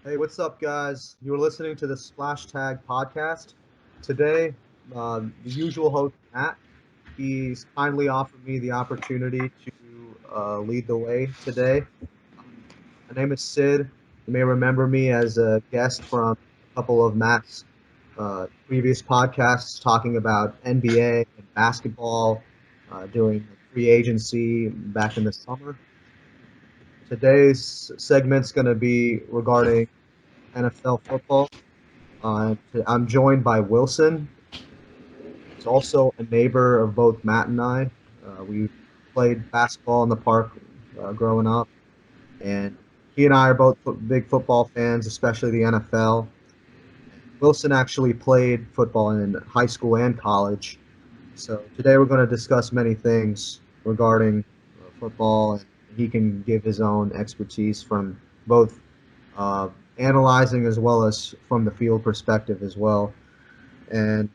Hey, what's up, guys? You're listening to the SplashTag Podcast. Today, the usual host, Matt, he's kindly offered me the opportunity to lead the way today. My name is Sid. You may remember me as a guest from a couple of Matt's previous podcasts talking about NBA and basketball during the free agency back in the summer. Today's segment's going to be regarding NFL football. I'm joined by Wilson. He's also a neighbor of both Matt and I. We played basketball in the park growing up, and he and I are both big football fans, especially the NFL. Wilson actually played football in high school and college. So today we're going to discuss many things regarding football, and he can give his own expertise from both uh, analyzing as well as from the field perspective as well. And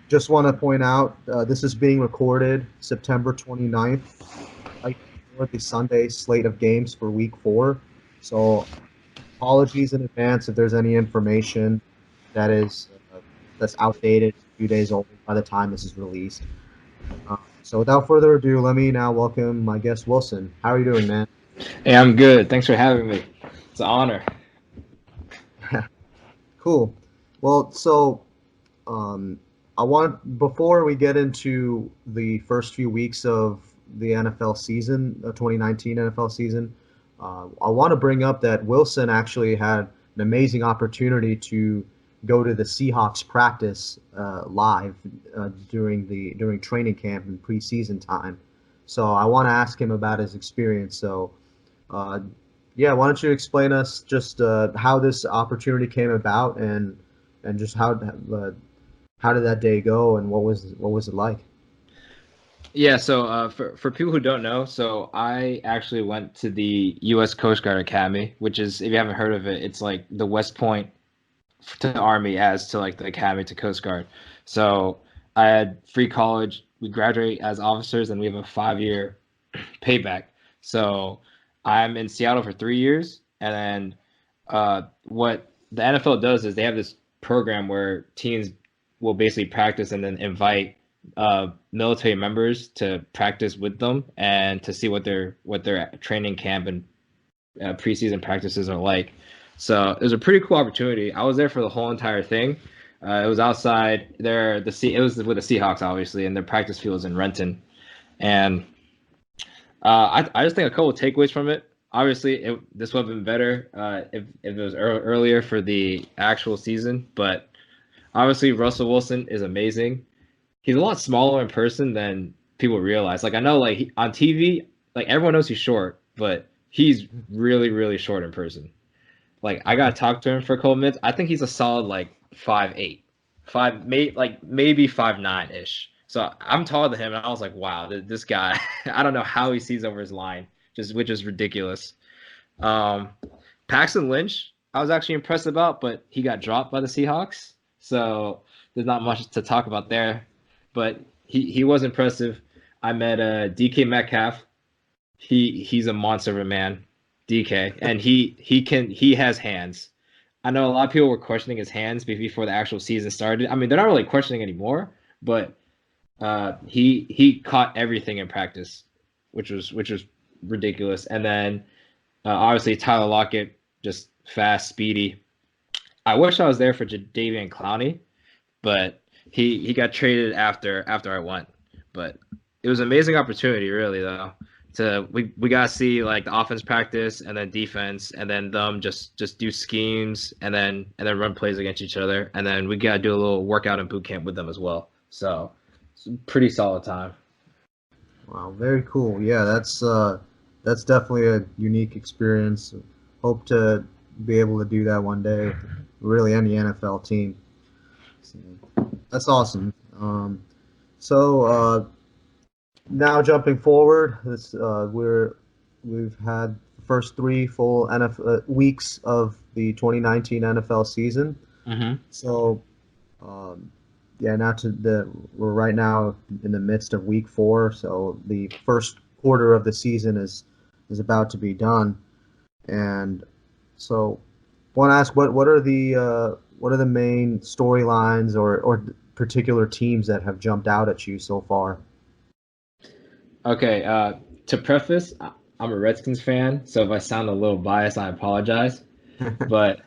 just want to point out this is being recorded September 29th, right before the Sunday slate of games for Week 4. So apologies in advance if there's any information that is that's outdated, a few days old by the time this is released. So without further ado, let me now welcome my guest Wilson. How are you doing, man? Hey, I'm good. Thanks for having me. It's an honor. Cool. Well, so um, I want before we get into the first few weeks of the NFL season, the 2019 NFL season, I want to bring up that Wilson actually had an amazing opportunity to go to the Seahawks practice live during training camp and preseason time. So I want to ask him about his experience. So uh, yeah, why don't you explain us just how this opportunity came about and just how did that day go and what was it like? Yeah, so for people who don't know, so I actually went to the U.S. Coast Guard Academy, which is, if you haven't heard of it, it's like the West Point to the Army as to like the Academy to Coast Guard. So I had free college. We graduate as officers, and we have a 5-year payback. So I'm in Seattle for 3 years, and then what the NFL does is they have this program where teams will basically practice and then invite military members to practice with them and to see what their training camp and preseason practices are like. So it was a pretty cool opportunity. I was there for the whole entire thing. It was outside there. It was with the Seahawks, obviously, and their practice field was in Renton. And I just think a couple of takeaways from it. Obviously, this would have been better if it was earlier for the actual season. But obviously, Russell Wilson is amazing. He's a lot smaller in person than people realize. Like I know, like on TV, like everyone knows he's short, but he's really, really short in person. Like I gotta talk to him for a couple minutes. I think he's a solid like 5'8", maybe 5'9" ish. So I'm taller than him, and I was like, wow, this guy. I don't know how he sees over his line, just which is ridiculous. Um, Paxton Lynch, I was actually impressed about, but he got dropped by the Seahawks, so there's not much to talk about there. But he was impressive. I met DK Metcalf. He's a monster of a man, DK, and he has hands. I know a lot of people were questioning his hands before the actual season started. I mean, they're not really questioning anymore, but he caught everything in practice, which was ridiculous. And then obviously Tyler Lockett, just fast, speedy. I wish I was there for Jadeveon Clowney, but he got traded after I went. But it was an amazing opportunity, really, though. We gotta see like the offense practice and then defense and then them just do schemes and then run plays against each other and then we gotta do a little workout and boot camp with them as well. So it's a pretty solid time. Wow, very cool. Yeah, that's definitely a unique experience. Hope to be able to do that one day with really any NFL team. So, that's awesome. So now jumping forward, we've had the first three full NFL weeks of the 2019 NFL season. Mm-hmm. So um, yeah, now we're right now in the midst of week 4, so the first quarter of the season is about to be done, and so want to ask what are the main storylines or particular teams that have jumped out at you so far? Okay, to preface, I'm a Redskins fan, so if I sound a little biased, I apologize. But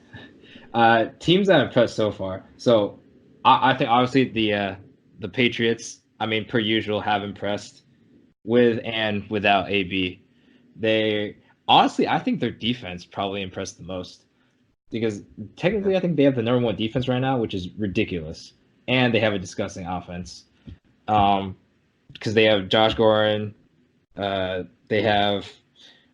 teams that have impressed so far. So I think obviously the Patriots, I mean, per usual, have impressed with and without AB. They honestly, I think their defense probably impressed the most because Yeah, technically, I think they have the number one defense right now, which is ridiculous, and they have a disgusting offense. Because they have Josh Gordon, they have,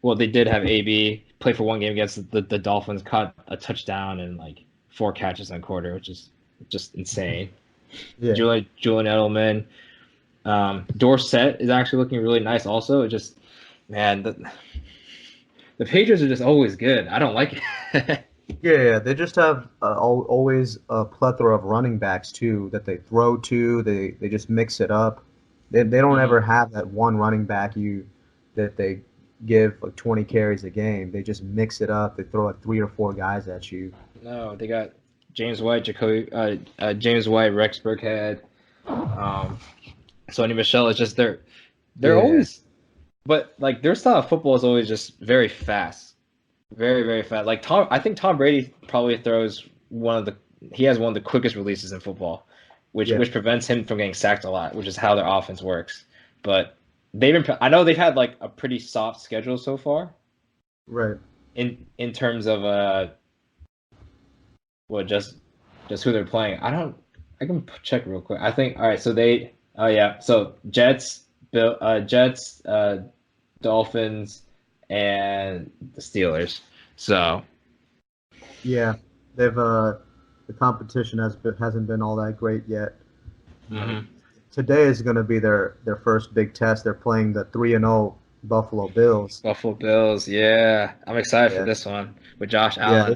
well, they did have AB play for one game against the Dolphins, caught a touchdown and like four catches on quarter, which is just insane. yeah, Julian Edelman, Dorsett is actually looking really nice. Also, it just man, the Patriots are just always good. I don't like it. yeah. They just have always a plethora of running backs too that they throw to. They just mix it up. They don't hmm ever have that one running back that they give like 20 carries a game. They just mix it up. They throw like three or four guys at you. No, they got James White, Rex Burkhead, um, Sony Michelle. It's just they're Yeah, always, but like their style of football is always just very fast, very very fast. Like I think Tom Brady probably throws he has one of the quickest releases in football, which yeah, prevents him from getting sacked a lot, which is how their offense works. But I know they've had like a pretty soft schedule so far right. in terms of well, just who they're playing. I can check real quick. I think all right. So oh yeah. So Jets, Dolphins, and the Steelers. So Yeah, they've the competition hasn't been all that great yet. Uh, mhm. Today is going to be their first big test. They're playing the 3-0 Buffalo Bills. Buffalo Bills. Yeah, I'm excited for Yeah, this one with Josh yeah, Allen.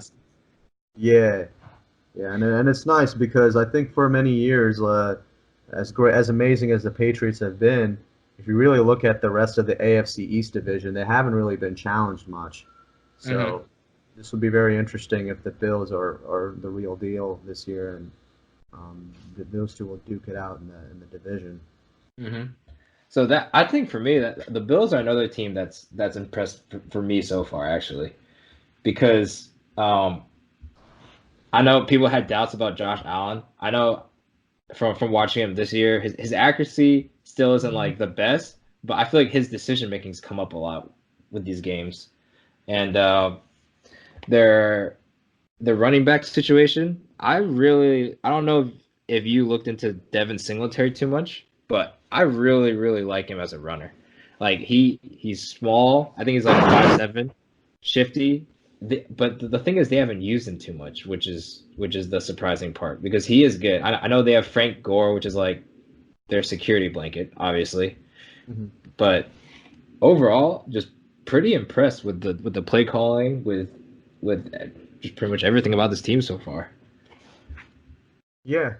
yeah, yeah, and it's nice because I think for many years, as great as amazing as the Patriots have been, if you really look at the rest of the AFC East division, they haven't really been challenged much. hmm So this will be very interesting if the Bills are the real deal this year, and those two will duke it out in the division. hmm So that I think for me that the Bills are another team that's impressed for me so far actually because I know people had doubts about Josh Allen. I know from watching him this year, his accuracy still isn't like the best, but I feel like his decision making's come up a lot with these games. And their their running back situation, I don't know if you looked into Devin Singletary too much, but I really like him as a runner. Like he's small. I think he's like 5'7", shifty. But the thing is, they haven't used him too much, which is the surprising part because he is good. I know they have Frank Gore, which is like their security blanket, obviously, Hmm. but overall, just pretty impressed with the play calling, with just pretty much everything about this team so far. Yeah,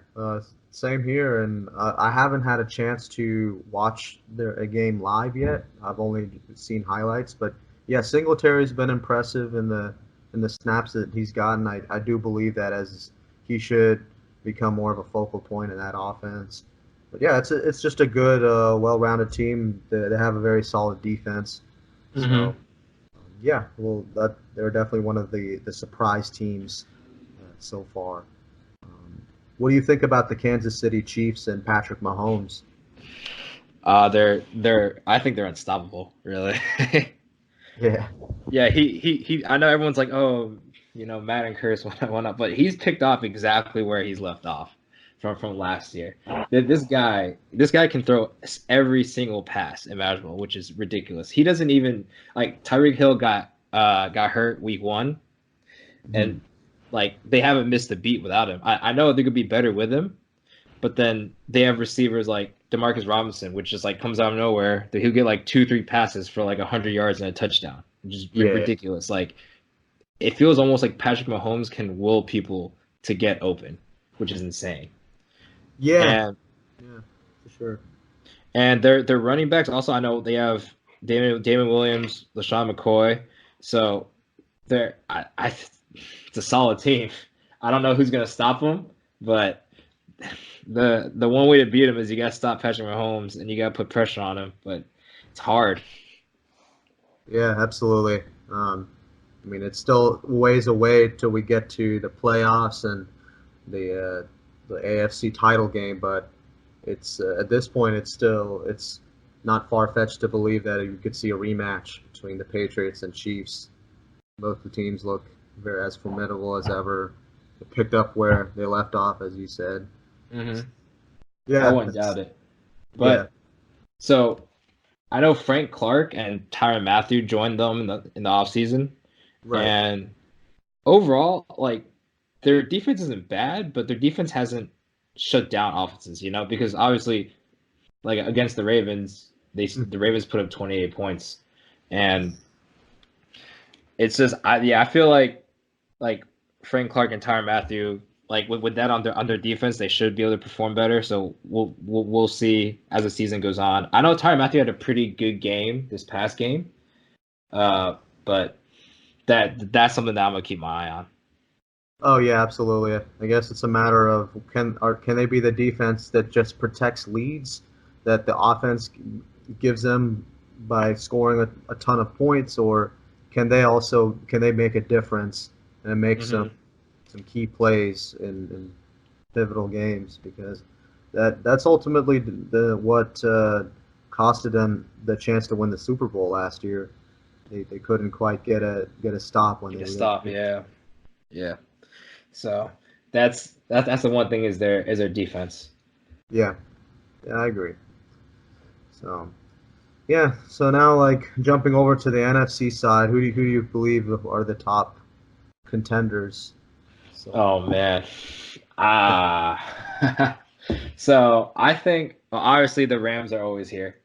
same here. And I haven't had a chance to watch a game live yet. I've only seen highlights, but yeah, Singletary's been impressive in the snaps that he's gotten. I do believe that as he should become more of a focal point in that offense. But yeah, it's just a good, well-rounded team. They have a very solid defense. Mm-hmm. So yeah, well, they're definitely one of the surprise teams so far. Um, what do you think about the Kansas City Chiefs and Patrick Mahomes? They're I think they're unstoppable, really. Yeah, Yeah, he. I know everyone's like, oh, Madden curse went up, but he's picked off exactly where he's left off from last year. This guy can throw every single pass imaginable, which is ridiculous. He doesn't even like Tyreek Hill got hurt week 1, mhm. and like they haven't missed a beat without him. I know they could be better with him, but then they have receivers like Demarcus Robinson, which just like comes out of nowhere. That he'll get like 2, 3 passes for like 100 yards and a touchdown, which is Yeah, ridiculous. Like it feels almost like Patrick Mahomes can will people to get open, which is insane. yeah, And yeah, for sure. their running backs also I know they have Damon Williams, LaShawn McCoy, so they're it's a solid team. I don't know who's gonna stop them, but the one way to beat him is you gotta stop Patrick Mahomes and you gotta put pressure on him. But it's hard. Yeah, absolutely. I mean, it's still ways away till we get to the playoffs and the AFC title game, but it's at this point it's not far fetched to believe that you could see a rematch between the Patriots and Chiefs. Both the teams look very as formidable as ever. They picked up where they left off, as you said. Mm-hmm. Yeah, I wouldn't doubt it. But so I know Frank Clark and Tyrann Mathieu joined them in the offseason. right. And overall, like their defense isn't bad, but their defense hasn't shut down offenses, because obviously like against the Ravens, the Ravens put up 28 points. And it's just I feel like Frank Clark and Tyrann Mathieu, like with that on their defense, they should be able to perform better. So we'll see as the season goes on. I know Tyrann Mathieu had a pretty good game this past game, but that's something that I'm gonna keep my eye on. Oh yeah, absolutely. I guess it's a matter of can they be the defense that just protects leads that the offense gives them by scoring a ton of points, or can they make a difference and make some key plays in pivotal games, because that's ultimately what costed them the chance to win the Super Bowl last year. They couldn't quite get a stop when they stop. Yeah. So that's the one thing is their defense. Yeah, I agree. So yeah, so now like jumping over to the NFC side, who do you believe are the top contenders? So. Oh man, so I think obviously the Rams are always here.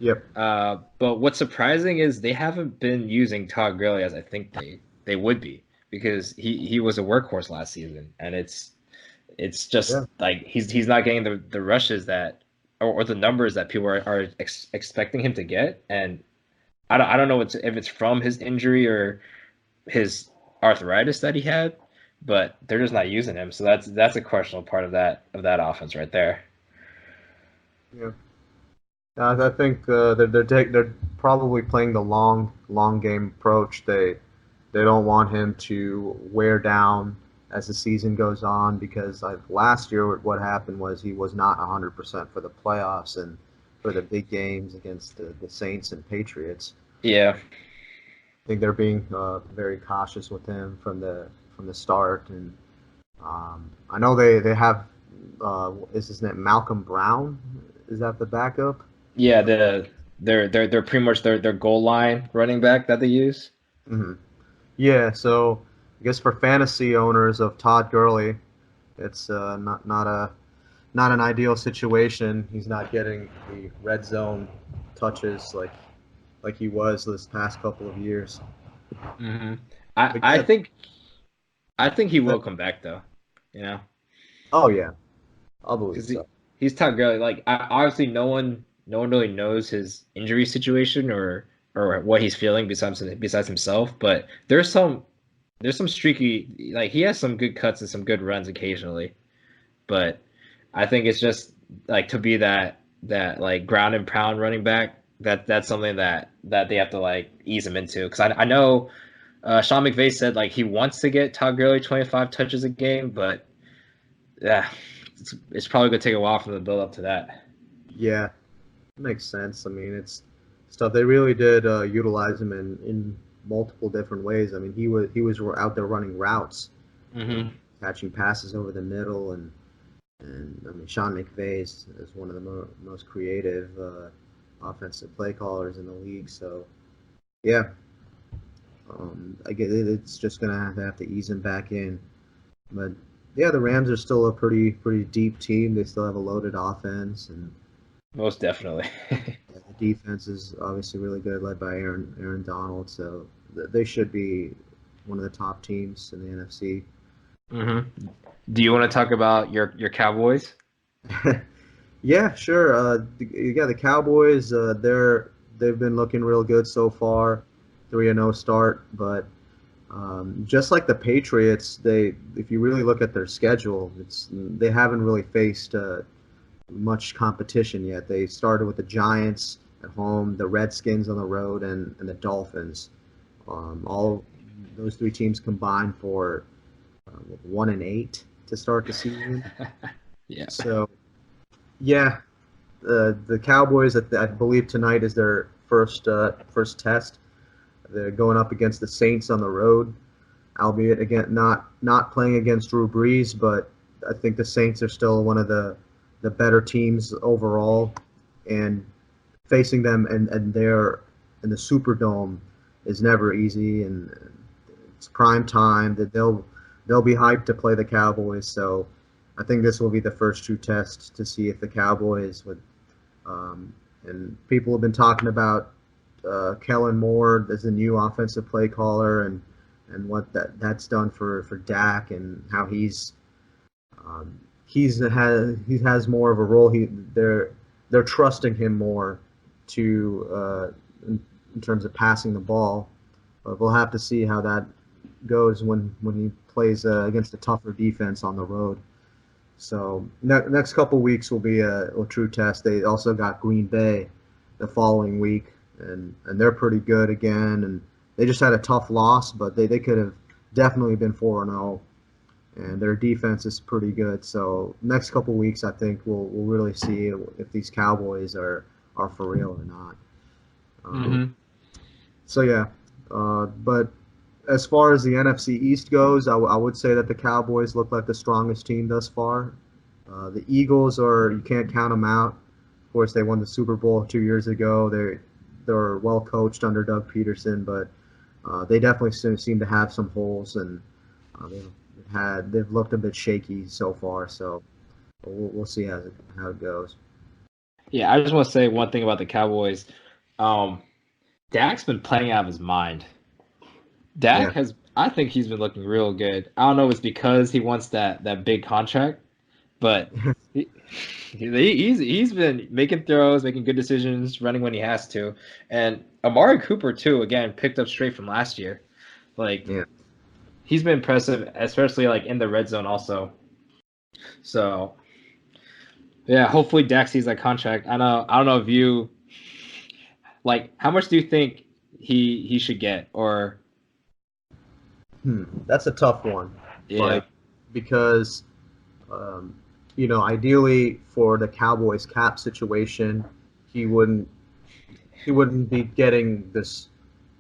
Yep. But what's surprising is they haven't been using Todd Gurley as I think they would be, because he was a workhorse last season, and it's just like he's not getting the rushes that or the numbers that people are expecting him to get, and I don't know if it's from his injury or his arthritis that he had, but they're just not using him, so that's a questionable part of that offense right there. Yeah. I think they're probably playing the long game approach. They don't want him to wear down as the season goes on, because last year what happened was he was not 100% for the playoffs and for the big games against the Saints and Patriots. Yeah. I think they're being very cautious with him from the start, and I know they have is his name Malcolm Brown? Is that the backup? Yeah, they're pretty much their goal line running back that they use. Mm-hmm. Yeah, so I guess for fantasy owners of Todd Gurley, it's not an ideal situation. He's not getting the red zone touches like he was this past couple of years. Mm-hmm. I think he will come back though. Oh yeah, I believe so. He's Todd Gurley. Like obviously, no one really knows his injury situation or what he's feeling besides himself. But there's some streaky, like he has some good cuts and some good runs occasionally. But I think it's just like to be that like ground and pound running back. That's something that they have to like ease him into, because I know Sean McVay said like he wants to get Todd Gurley 25 touches a game, but yeah, it's probably gonna take a while for them to build up to that. Yeah, makes sense. I mean, it's stuff they really did utilize him in multiple different ways. I mean, he was out there running routes, catching passes over the middle, and I mean, Sean McVay is one of the most creative offensive play callers in the league. So, yeah, I get it. It's just gonna have to ease him back in. But yeah, the Rams are still a pretty deep team. They still have a loaded offense, and most definitely. the defense is obviously really good, led by Aaron Donald. So they should be one of the top teams in the NFC. Mm-hmm. Do you want to talk about your Cowboys? Yeah, sure. The Cowboys. They've been looking real good so far. 3-0 start, but Just like the Patriots, if you really look at their schedule, they haven't really faced much competition yet. They started with the Giants at home, the Redskins on the road, and the Dolphins. All those three teams combined for 1-8 to start the season. Yeah. So, yeah, the Cowboys, I believe tonight is their first test. They're going up against the Saints on the road, albeit again not playing against Drew Brees, but I think the Saints are still one of the better teams overall, and facing them and they're in the Superdome is never easy, and it's prime time that they'll be hyped to play the Cowboys. So I think this will be the first true test to see if the Cowboys would. And people have been talking about Kellen Moore as the new offensive play caller, and what that's done for Dak, and how he has more of a role. They're trusting him more to in terms of passing the ball. But we'll have to see how that goes when he plays against a tougher defense on the road. So next couple weeks will be a true test. They also got Green Bay the following week, and they're pretty good again. And they just had a tough loss, but they could have definitely been 4-0. And their defense is pretty good. So next couple weeks, I think we'll really see if these Cowboys are for real or not. So yeah, but as far as the NFC East goes, I would say that the Cowboys look like the strongest team thus far. The Eagles you can't count them out. Of course, they won the Super Bowl 2 years ago. They're well coached under Doug Peterson, but they definitely seem to have some holes, and they've looked a bit shaky so far. So we'll see how it goes. Yeah, I just want to say one thing about the Cowboys. Dak's been playing out of his mind. Dak has, I think he's been looking real good. I don't know if it's because he wants that big contract, but he's been making throws, making good decisions, running when he has to. And Amari Cooper too, again, picked up straight from last year. He's been impressive, especially like in the red zone also. So yeah, hopefully Dak sees that contract. I don't know if you how much do you think he should get, or That's a tough one. Yeah. Because ideally for the Cowboys cap situation, he wouldn't be getting this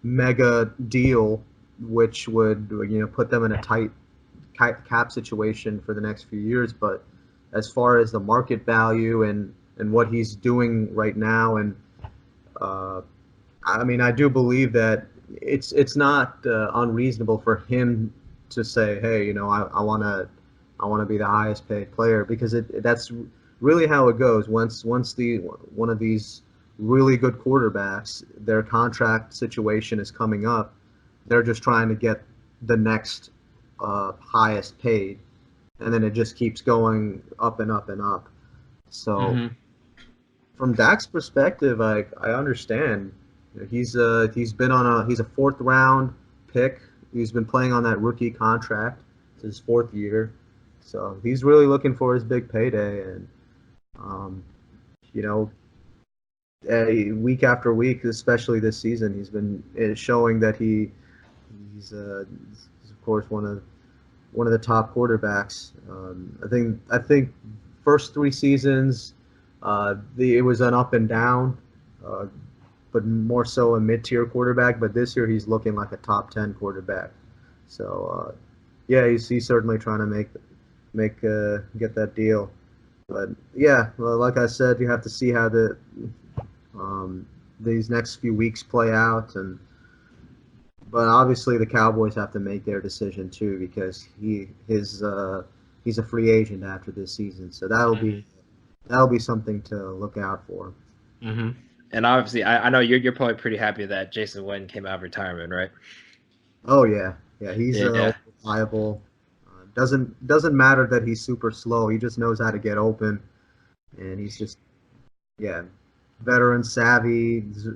mega deal, which would put them in a tight cap situation for the next few years. But as far as the market value and what he's doing right now, and I do believe that it's not unreasonable for him to say, hey, I want to be the highest paid player, because that's really how it goes. Once one of these really good quarterbacks, their contract situation is coming up, they're just trying to get the next highest paid, and then it just keeps going up and up and up. So from Dak's perspective, I understand. He's been he's a 4th round pick. He's been playing on that rookie contract. It's his 4th year, so he's really looking for his big payday. And week after week, especially this season, he's been showing that he's of course one of the top quarterbacks. I think first 3 seasons, it was an up and down, but more so a mid-tier quarterback. But this year he's looking like a top 10 quarterback. So yeah, he's certainly trying to get that deal. But yeah, well, like I said, you have to see how these next few weeks play out, but obviously the Cowboys have to make their decision too, because he's a free agent after this season. So that'll be something to look out for. And obviously, I know you're probably pretty happy that Jason Witten came out of retirement, right? Oh yeah, he's reliable. Doesn't matter that he's super slow. He just knows how to get open, and he's just veteran savvy. He's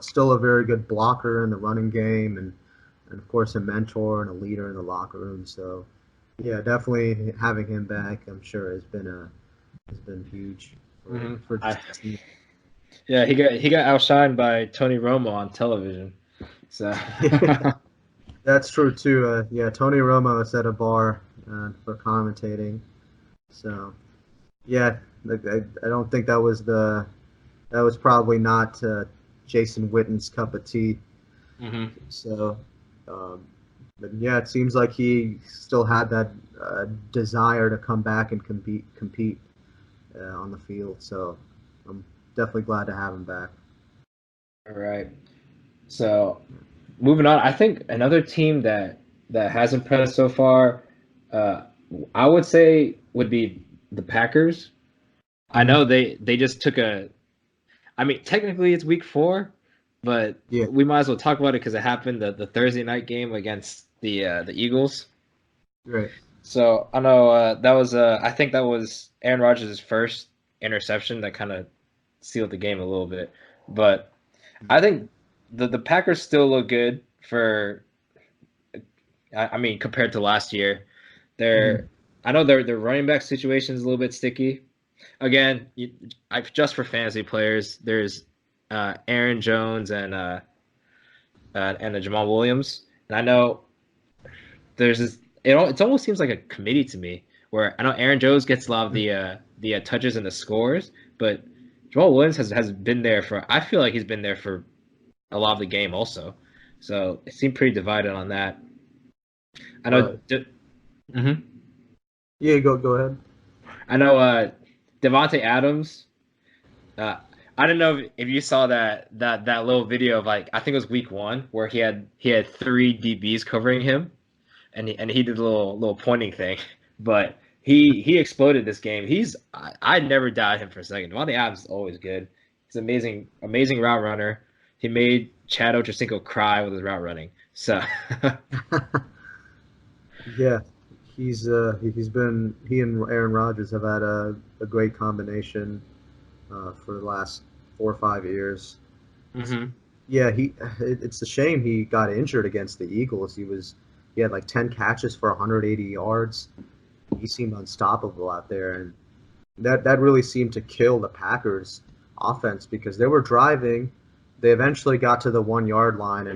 still a very good blocker in the running game, and and of course a mentor and a leader in the locker room. So yeah, definitely having him back, I'm sure has been huge for just the team. Yeah, he got outshined by Tony Romo on television. So That's true too. Yeah, Tony Romo set a bar for commentating. So yeah, I don't think that was probably not Jason Witten's cup of tea. mm-hmm. So, um, but yeah, it seems like he still had that desire to come back and compete on the field. So I'm definitely glad to have him back. All right. So moving on, I think another team that has impressed so far, uh, I would say would be the Packers. I Mm-hmm. know they just took a. I mean, technically it's week 4, but Yeah, we might as well talk about it because it happened the Thursday night game against the Eagles. right. So I know that was I think that was Aaron Rodgers' first interception that kind of sealed the game a little bit. But I think the Packers still look good for. I mean, compared to last year, Mm-hmm. they're. I know their running back situation is a little bit sticky. Again, just for fantasy players, there's Aaron Jones and Jamal Williams, and I know there's this. It almost seems like a committee to me, where I know Aaron Jones gets a lot of the touches and the scores, but Jamal Williams has been there for. I feel like he's been there for a lot of the game also, so it seemed pretty divided on that. I know. Right. Mhm. Yeah, go ahead. I know. Devonte Adams. Uh, I don't know if you saw that little video of like I think it was week 1 where he had 3 DBs covering him and he did a little pointing thing, but he exploded this game. I never doubted him for a second. Devontae Adams is always good. He's amazing route runner. He made Chad Ochocinco cry with his route running. So Yeah, he and Aaron Rodgers have had a great combination for the last 4 or 5 years. hmm Yeah, it's a shame he got injured against the Eagles. He had like 10 catches for 180 yards. He seemed unstoppable out there, and that really seemed to kill the Packers offense because they were driving. They eventually got to the 1 yard line,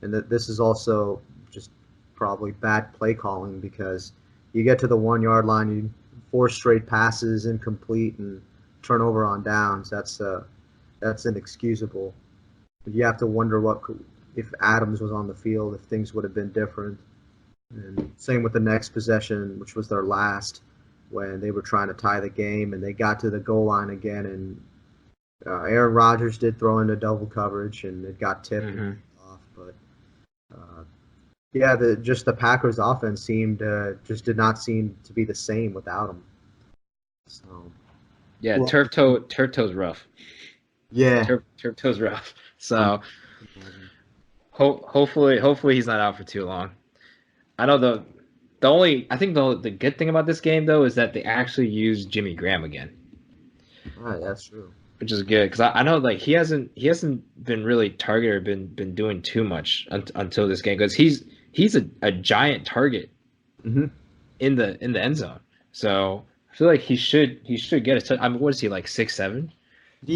and this is also just probably bad play calling because you get to the 1 yard line, you 4 straight passes incomplete and turnover on downs. That's inexcusable. You have to wonder if Adams was on the field, if things would have been different. And same with the next possession, which was their last, when they were trying to tie the game and they got to the goal line again. And Aaron Rodgers did throw into double coverage and it got tipped and hmm off. But yeah, the Packers offense just did not seem to be the same without him. So yeah, well, turf toe's rough. yeah. Turf toe's rough. Um, So hopefully he's not out for too long. I know the only I think the good thing about this game though is that they actually used Jimmy Graham again, right, that's true. which is good because I know like he hasn't been really targeted or been doing too much until this game because he's a giant target Hmm. in the end zone. So I feel like he should get a touch. I mean, what is he like 6'7"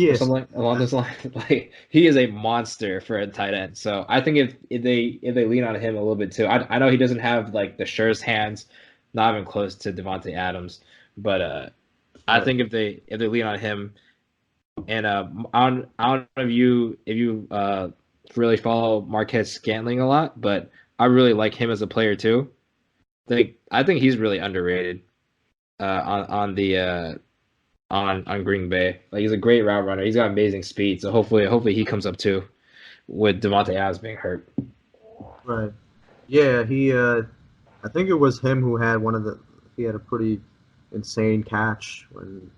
or Yes. something along those lines? Like he is a monster for a tight end. So I think if they lean on him a little bit too, I know he doesn't have like the surest hands, not even close to Devontae Adams, but I Right. think if they lean on him and I don't know if you really follow Marquez Scantling a lot, but I really like him as a player too. I think he's really underrated on the on Green Bay. Like he's a great route runner. He's got amazing speed. So hopefully he comes up too with Devontae Adams being hurt. Right. Yeah, I think it was him who had he had a pretty insane catch on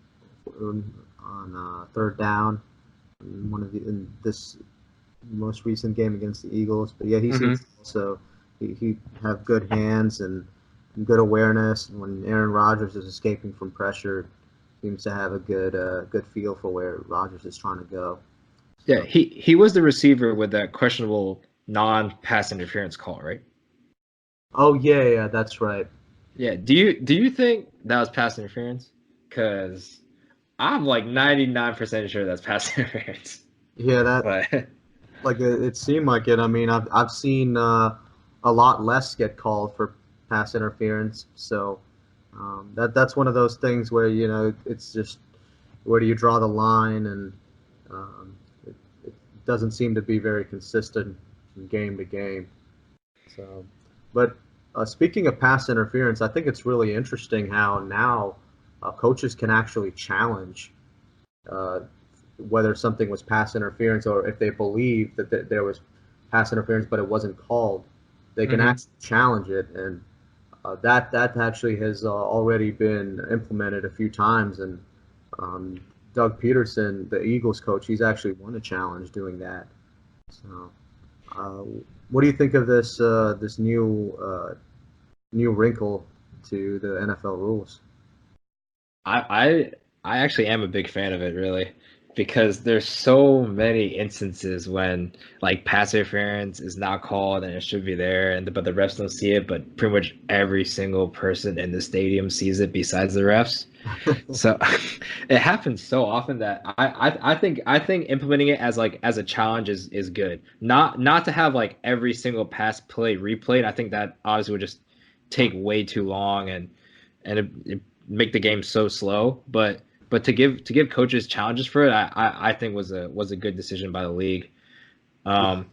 third down in in this most recent game against the Eagles. But yeah, he hmm seems to also he have good hands and good awareness. And when Aaron Rodgers is escaping from pressure, seems to have a good feel for where Rodgers is trying to go. Yeah, So he was the receiver with that questionable non-pass interference call, right? Oh yeah, that's right. Yeah. Do you think that was pass interference? Because I'm like 99% sure that's pass interference. Yeah, that But like it seemed like it. I mean, I've seen a lot less get called for pass interference. So that's one of those things where it's just where do you draw the line, and it doesn't seem to be very consistent from game to game. So, but speaking of pass interference, I think it's really interesting how now coaches can actually challenge uh, whether something was pass interference, or if they believe that there was pass interference but it wasn't called, they can Mhm. actually challenge it, and that actually has already been implemented a few times. And um, Doug Peterson, the Eagles coach, he's actually won a challenge doing that. So, uh, what do you think of this new wrinkle to the NFL rules? I I actually am a big fan of it, really, because there's so many instances when like pass interference is not called and it should be there, and but the refs don't see it, but pretty much every single person in the stadium sees it besides the refs. So it happens so often that I think implementing it as like as a challenge is good. Not to have like every single pass play replayed. I think that obviously would just take way too long and it make the game so slow. But to give coaches challenges for it, I think was a good decision by the league. Um,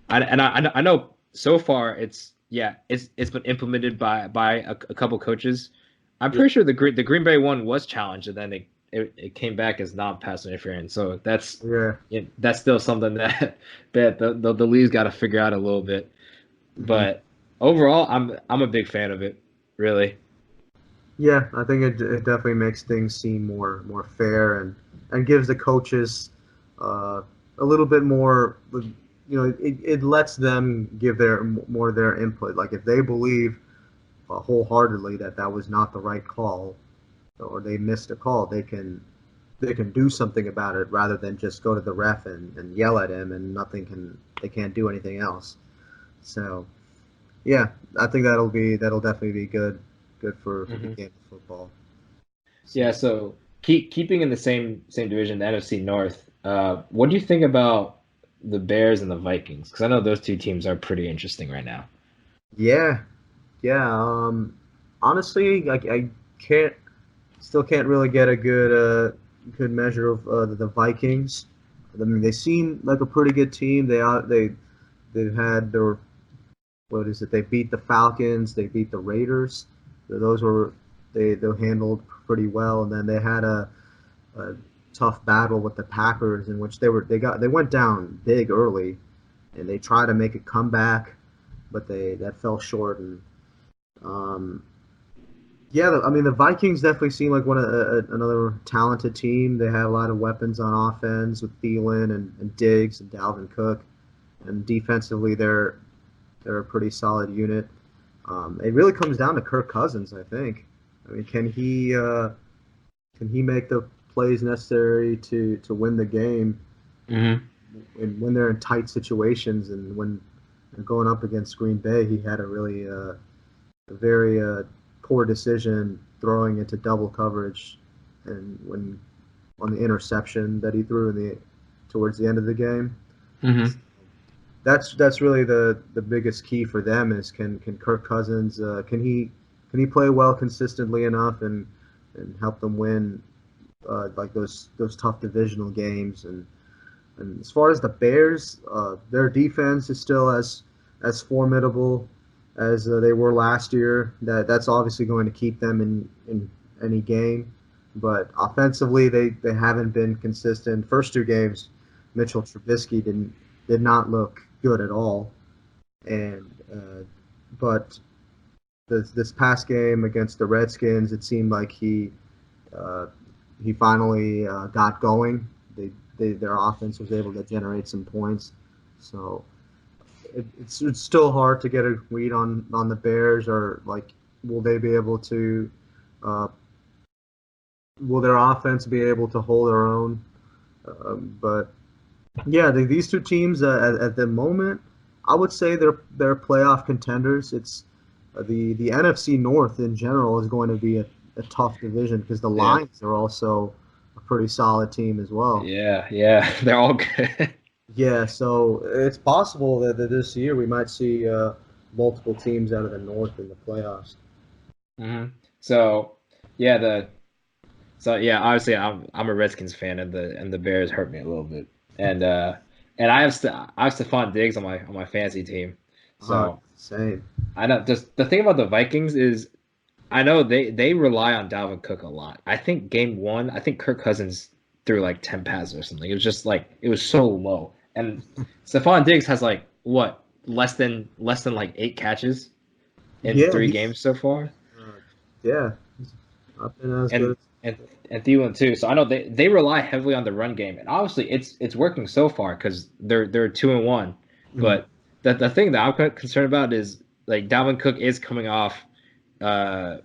I know so far it's been implemented by a couple coaches. I'm Yeah, pretty sure the Green Bay one was challenged and then it came back as not pass interference. So yeah. that's still something that that the league's got to figure out a little bit. Mhm. But overall, I'm a big fan of it. Really. Yeah, I think it definitely makes things seem more fair, and gives the coaches uh, a little bit more. It lets them give their input. Like if they believe wholeheartedly that that was not the right call, or they missed a call, they can do something about it rather than just go to the ref and yell at him, and they can't do anything else. So yeah, I think that'll definitely be good for the Hmm. game of football. Yeah. So So keeping in the same division, the NFC North. What do you think about the Bears and the Vikings? Because I know those two teams are pretty interesting right now. yeah, yeah. Honestly, I can't still can't really get a good measure of the Vikings. I mean, they seem like a pretty good team. They've had their what is it? They beat the Falcons. They beat the Raiders. So those were they handled pretty well. And then they had a tough battle with the Packers, in which they went down big early, and they tried to make a comeback, but they that fell short. And um, yeah, I mean the Vikings definitely seem like another talented team. They have a lot of weapons on offense with Thielen and Diggs and Dalvin Cook, and defensively they're a pretty solid unit. It really comes down to Kirk Cousins, I think. I mean, can he make the plays necessary to win the game, Hmm. when they're in tight situations, and when going up against Green Bay, he had a very poor decision throwing into double coverage, and when on the interception that he threw towards the end of the game. Hmm. That's really the biggest key for them is can Kirk Cousins can he play well consistently enough, and help them win like those tough divisional games. And as far as the Bears, their defense is still as formidable as they were last year. That's obviously going to keep them in any game. But offensively, they haven't been consistent. First two games, Mitchell Trubisky did not look good at all. And but this past game against the Redskins, it seemed like uh, he finally got going. Their offense was able to generate some points. So it's still hard to get a read on the Bears, or like will they be able to uh, will their offense be able to hold their own? But yeah, these two teams at the moment, I would say they're playoff contenders. It's the NFC North in general is going to be a tough division because the Yeah. Lions are also a pretty solid team as well. Yeah, they're all good. Yeah, so it's possible that this year we might see multiple teams out of the North in the playoffs. hmm So, yeah, obviously I'm a Redskins fan, and the Bears hurt me a little bit, and I have Stephon Diggs on my fantasy team, so Same. I know just the thing about the Vikings is I know they rely on Dalvin Cook a lot. I think game one, I think Kirk Cousins threw like 10 passes or something. It was just like it was so low. And Stephon Diggs has like what less than like 8 catches in Yeah, 3 games so far. yeah, he's not been as And good. and Thielen too. So I know they rely heavily on the run game. And obviously it's working so far because they're 2-1. Mhm. But the thing that I'm concerned about is like Dalvin Cook is coming off uh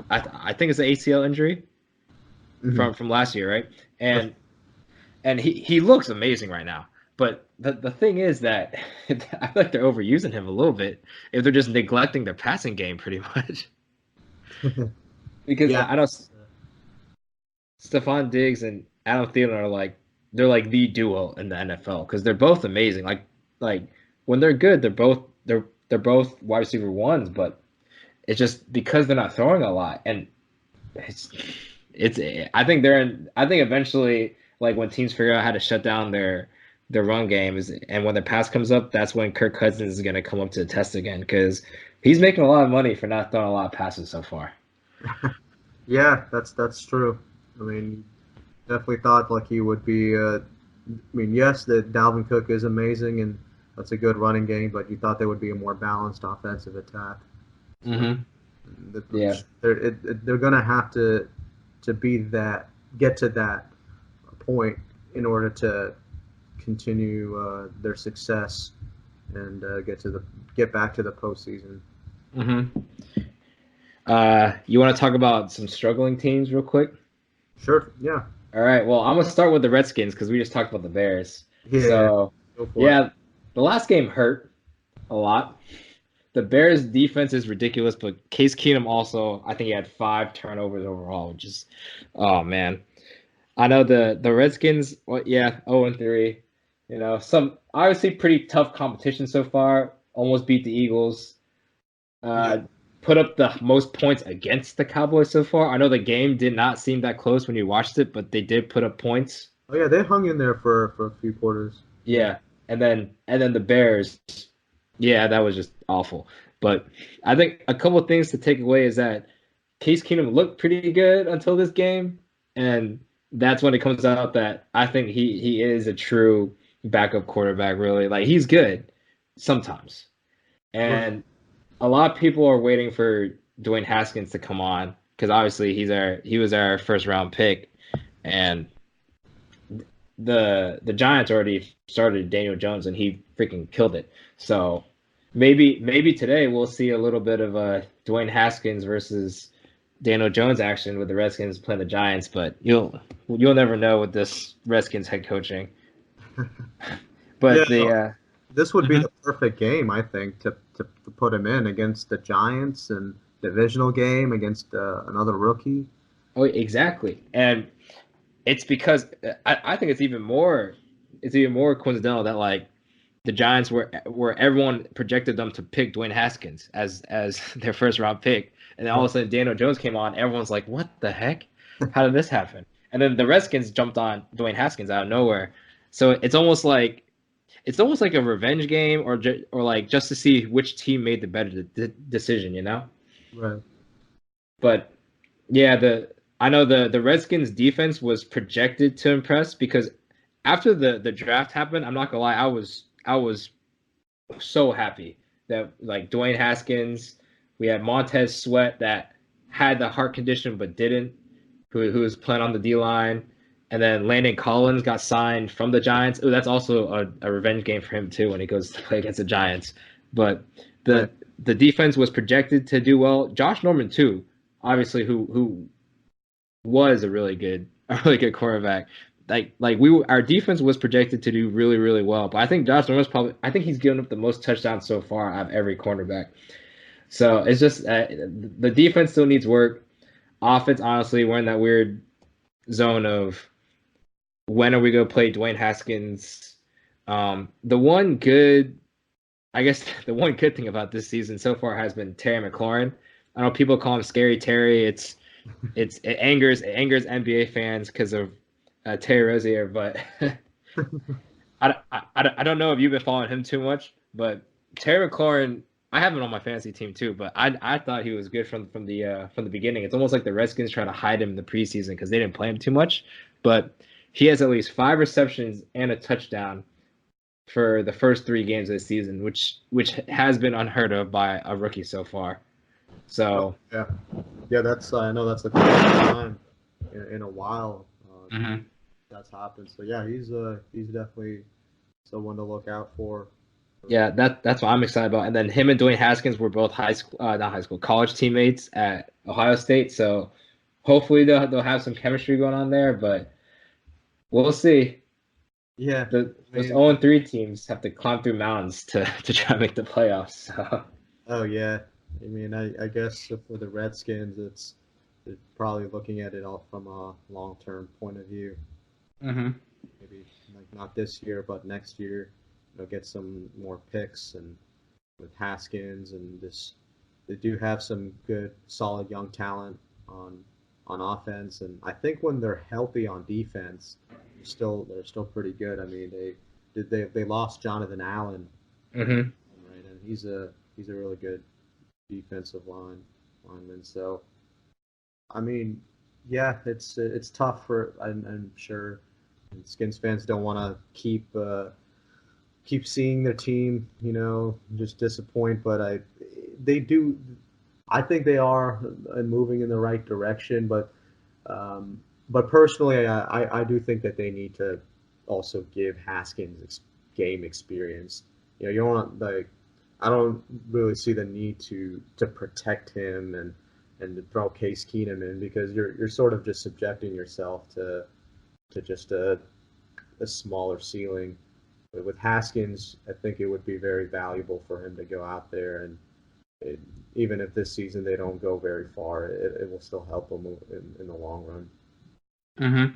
I think it's an ACL injury Mhm. from last year, right? And he looks amazing right now. But the thing is that I feel like they're overusing him a little bit if they're just neglecting their passing game pretty much. Because Yeah, I know Stephon Diggs and Adam Thielen are like they're like the duo in the NFL because they're both amazing. Like when they're good, they're both wide receiver ones, but it's just because they're not throwing a lot, and it's it's I think eventually like when teams figure out how to shut down their run game is and when the pass comes up, that's when Kirk Cousins is going to come up to the test again because he's making a lot of money for not throwing a lot of passes so far. yeah, that's true. I mean, definitely thought like he would be. I mean, yes, that Dalvin Cook is amazing and that's a good running game, but you thought there would be a more balanced offensive attack. So Mm-hmm. I'm Yeah. they're going to have to be that get to that point in order to continue their success and get back to the postseason. Mm-hmm. You want to talk about some struggling teams real quick? Sure, yeah, All right. Well, I'm gonna start with the Redskins because we just talked about the Bears. yeah, So, go for it. yeah, the last game hurt a lot. The Bears' defense is ridiculous, but Case Keenum also, I think he had 5 turnovers overall, which is, oh man. I know the Redskins, well, yeah, 0-3. You know, some obviously pretty tough competition so far. Almost beat the Eagles. Yeah. Uh, put up the most points against the Cowboys so far. I know the game did not seem that close when you watched it, but they did put up points. Oh yeah, they hung in there for a few quarters. Yeah. Yeah, and then the Bears, yeah, that was just awful. But I think a couple of things to take away is that Case Keenum looked pretty good until this game, and that's when it comes out that I think he is a true backup quarterback. Really, like he's good sometimes, Right. and a lot of people are waiting for Dwayne Haskins to come on because obviously he was our first round pick, and the Giants already started Daniel Jones and he freaking killed it. So maybe today we'll see a little bit of a Dwayne Haskins versus Daniel Jones action with the Redskins playing the Giants, but you'll never know with this Redskins head coaching. Yeah, But the no, this would be Mhm. the perfect game, I think, to put him in against the Giants and divisional game against another rookie. Oh exactly, and it's because I think it's even more coincidental that like the Giants were where everyone projected them to pick Dwayne Haskins as their first round pick, and then all of a sudden Daniel Jones came on. Everyone's like, "What the heck? How did this happen?" And then the Redskins jumped on Dwayne Haskins out of nowhere. So it's almost like a revenge game, or like just to see which team made the better decision, you know. Right. But yeah, I know the Redskins defense was projected to impress because after the draft happened, I'm not gonna lie, I was so happy that like Dwayne Haskins, we had Montez Sweat that had the heart condition but didn't, who was playing on the D line, and then Landon Collins got signed from the Giants. Oh, that's also a revenge game for him too when he goes to play against the Giants. But Right. the defense was projected to do well. Josh Norman too, obviously, who was a really good quarterback. our defense was projected to do really, really well. But I think Josh Norman's I think he's given up the most touchdowns so far out of every cornerback. So it's just the defense still needs work. Offense, honestly, we're in that weird zone of when are we going to play Dwayne Haskins? The one good thing about this season so far has been Terry McLaurin. I know people call him Scary Terry. It angers NBA fans because of Terry Rozier, but I don't know if you've been following him too much, but Terry McLaurin, I have him on my fantasy team too, but I thought he was good from the beginning. It's almost like the Redskins trying to hide him in the preseason because they didn't play him too much, but he has at least 5 receptions and a touchdown for the first 3 games of the season, which has been unheard of by a rookie so far. So that's I know that's the first time in a while that's happened. So yeah, he's definitely someone to look out for. Yeah, that's what I'm excited about. And then him and Dwayne Haskins were both college teammates at Ohio State. So hopefully they'll have some chemistry going on there, but we'll see. Yeah, those 0-3 teams have to climb through mountains to try to make the playoffs. So. Oh yeah, I mean I guess for the Redskins, it's probably looking at it all from a long-term point of view. Maybe like not this year, but next year, get some more picks and with Haskins and they do have some good, solid young talent on offense, and I think when they're healthy on defense, they're still pretty good. I mean, they lost Jonathan Allen, right, and he's a really good defensive lineman. So, I mean, yeah, it's tough for I'm sure Skins fans don't want to keep seeing their team, just disappoint, but they do. I think they are moving in the right direction, but personally, I do think that they need to also give Haskins game experience. You don't I don't really see the need to protect him and to throw Case Keenum in because you're sort of just subjecting yourself to just a smaller ceiling. But with Haskins, I think it would be very valuable for him to go out there and even if this season they don't go very far, it will still help them in the long run.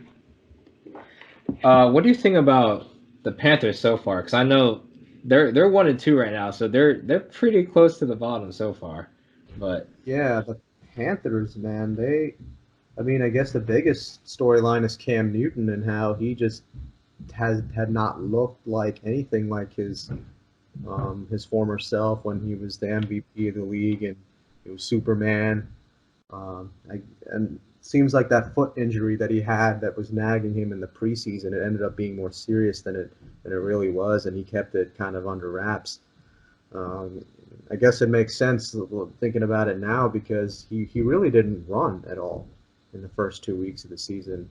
What do you think about the Panthers so far? Because I know they're 1-2 right now, so they're pretty close to the bottom so far. But yeah, the Panthers, man, I guess the biggest storyline is Cam Newton and how he just had not looked like anything like his former self when he was the MVP of the league and he was Superman. And it seems like that foot injury that he had that was nagging him in the preseason, it ended up being more serious than it really was, and he kept it kind of under wraps. I guess it makes sense thinking about it now because he really didn't run at all in the first 2 weeks of the season,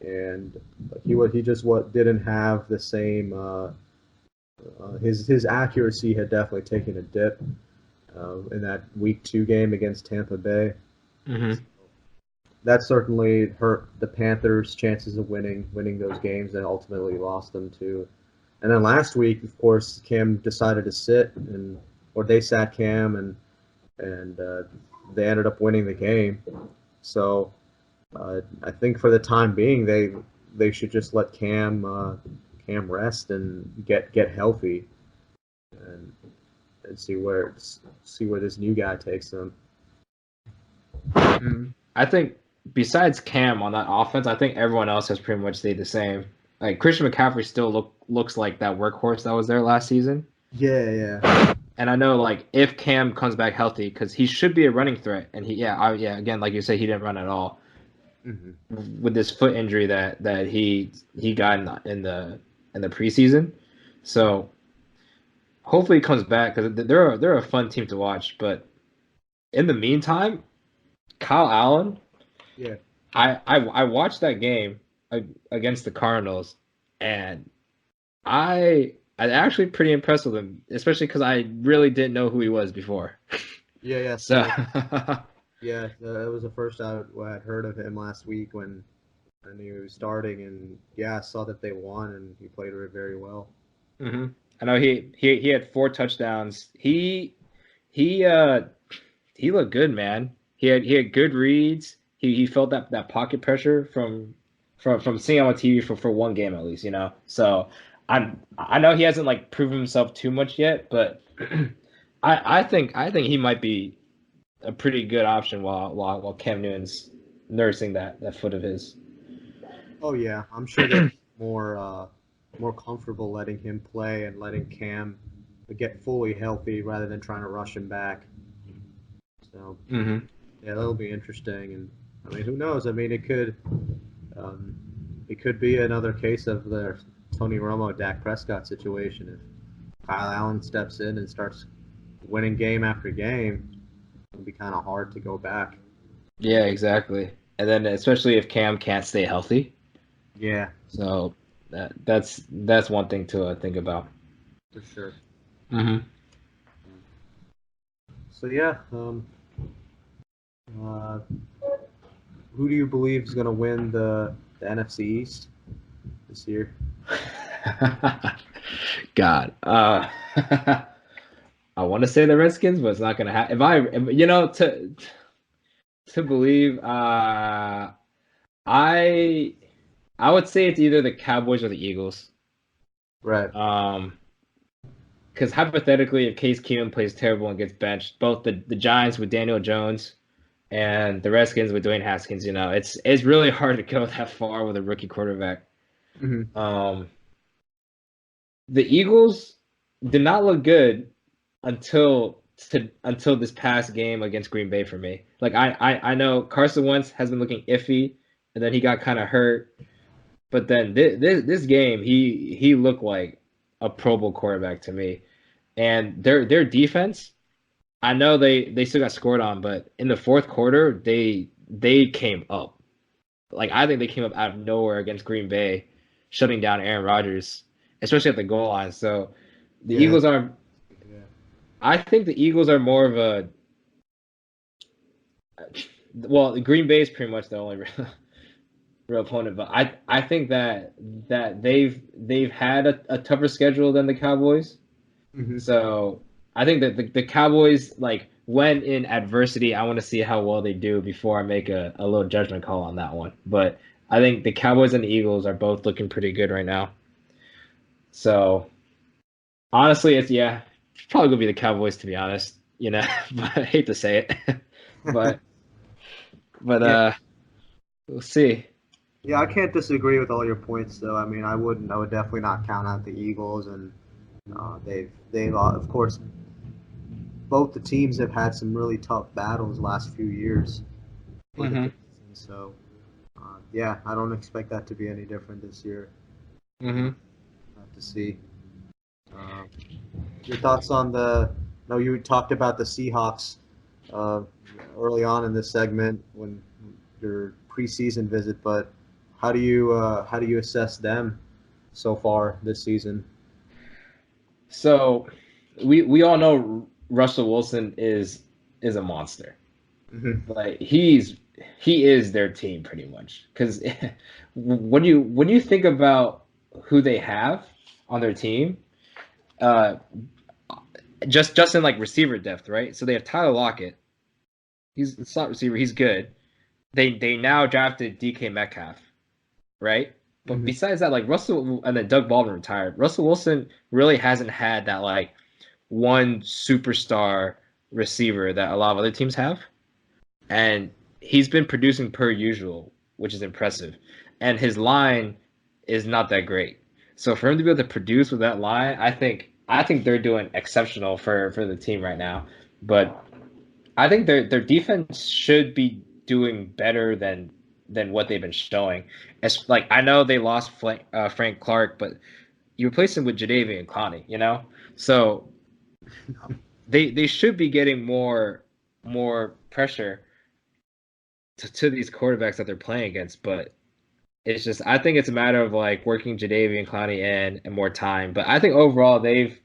and he just didn't have the same. His accuracy had definitely taken a dip in that week 2 game against Tampa Bay. So that certainly hurt the Panthers' chances of winning those games and ultimately lost them too. And then last week, of course, Cam decided to sit or they sat Cam and they ended up winning the game. So I think for the time being, they should just let Cam rest and get healthy and see where this new guy takes them. I think besides Cam on that offense, I think everyone else has pretty much stayed the same. Like Christian McCaffrey still looks like that workhorse that was there last season. Yeah. And I know like if Cam comes back healthy, because he should be a running threat, and again like you say, he didn't run at all with this foot injury that he got in the preseason. So hopefully he comes back because they're a fun team to watch. But in the meantime, Kyle Allen. Yeah. I watched that game against the Cardinals, and I'm actually pretty impressed with him, especially because I really didn't know who he was before. Yeah. So yeah, that was the first I had heard of him last week when and he was starting, and I saw that they won, and he played very well. Mm-hmm. I know he had 4 touchdowns. He he looked good, man. He had good reads. He felt that pocket pressure from seeing him on TV for one game at least, you know. So I know he hasn't like proven himself too much yet, but I think he might be a pretty good option while Cam Newton's nursing that foot of his. Oh yeah, I'm sure they're more comfortable letting him play and letting Cam get fully healthy rather than trying to rush him back. So Mm-hmm. yeah, that'll be interesting. And I mean, who knows? I mean, um, it could be another case of the Tony Romo, Dak Prescott situation. If Kyle Allen steps in and starts winning game after game, it'll be kind of hard to go back. Yeah, exactly. And then especially if Cam can't stay healthy. Yeah, So that's one thing to think about. for sure. Mm-hmm. So yeah, uh, who do you believe is going to win the NFC East this year? God, I want to say the Redskins, but it's not gonna happen. To believe, I I would say it's either the Cowboys or the Eagles. Right. Um, because hypothetically, if Case Keenum plays terrible and gets benched, both the Giants with Daniel Jones and the Redskins with Dwayne Haskins, it's really hard to go that far with a rookie quarterback. Mm-hmm. Um, the Eagles did not look good until until this past game against Green Bay for me. Like I know Carson Wentz has been looking iffy, and then he got kind of hurt. But then this game, he looked like a Pro Bowl quarterback to me. And their defense, I know they still got scored on, but in the fourth quarter, they came up. Like I think they came up out of nowhere against Green Bay, shutting down Aaron Rodgers, especially at the goal line. So the Yeah. Eagles are. Yeah. I think the Eagles are more of a. Well, Green Bay is pretty much the only real opponent, but I think that they've had a tougher schedule than the Cowboys. Mm-hmm. So I think that the Cowboys, like, when in adversity, I want to see how well they do before I make a little judgment call on that one. But I think the Cowboys and the Eagles are both looking pretty good right now. So honestly, it's probably gonna be the Cowboys, to be honest. But I hate to say it, but but Yeah. we'll see. Yeah, I can't disagree with all your points, though. I mean, I wouldn't. I would definitely not count out the Eagles, and they've of course both the teams have had some really tough battles last few years for the Hmm. division. So yeah, I don't expect that to be any different this year. Hmm. Have to see. Uh, your thoughts on the? No, you talked about the Seahawks uh, early on in this segment when your preseason visit, but how do you assess them so far this season? So we all know Russell Wilson is a monster. Hmm. Like he is their team pretty much. Because when you think about who they have on their team, uh, just in like receiver depth, right? So they have Tyler Lockett. He's a slot receiver. He's good. They now drafted DK Metcalf, right? But Hmm. besides that, like Russell and then Doug Baldwin retired. Russell Wilson really hasn't had that like one superstar receiver that a lot of other teams have, and he's been producing per usual, which is impressive. And his line is not that great. So for him to be able to produce with that line, I think they're doing exceptional for the team right now. But I think their defense should be doing better than what they've been showing. It's like I know they lost Frank Clark, but you replace him with Jadeveon Clowney, So they should be getting more pressure to these quarterbacks that they're playing against, but it's just I think it's a matter of like working Jadeveon Clowney in and more time. But I think overall they've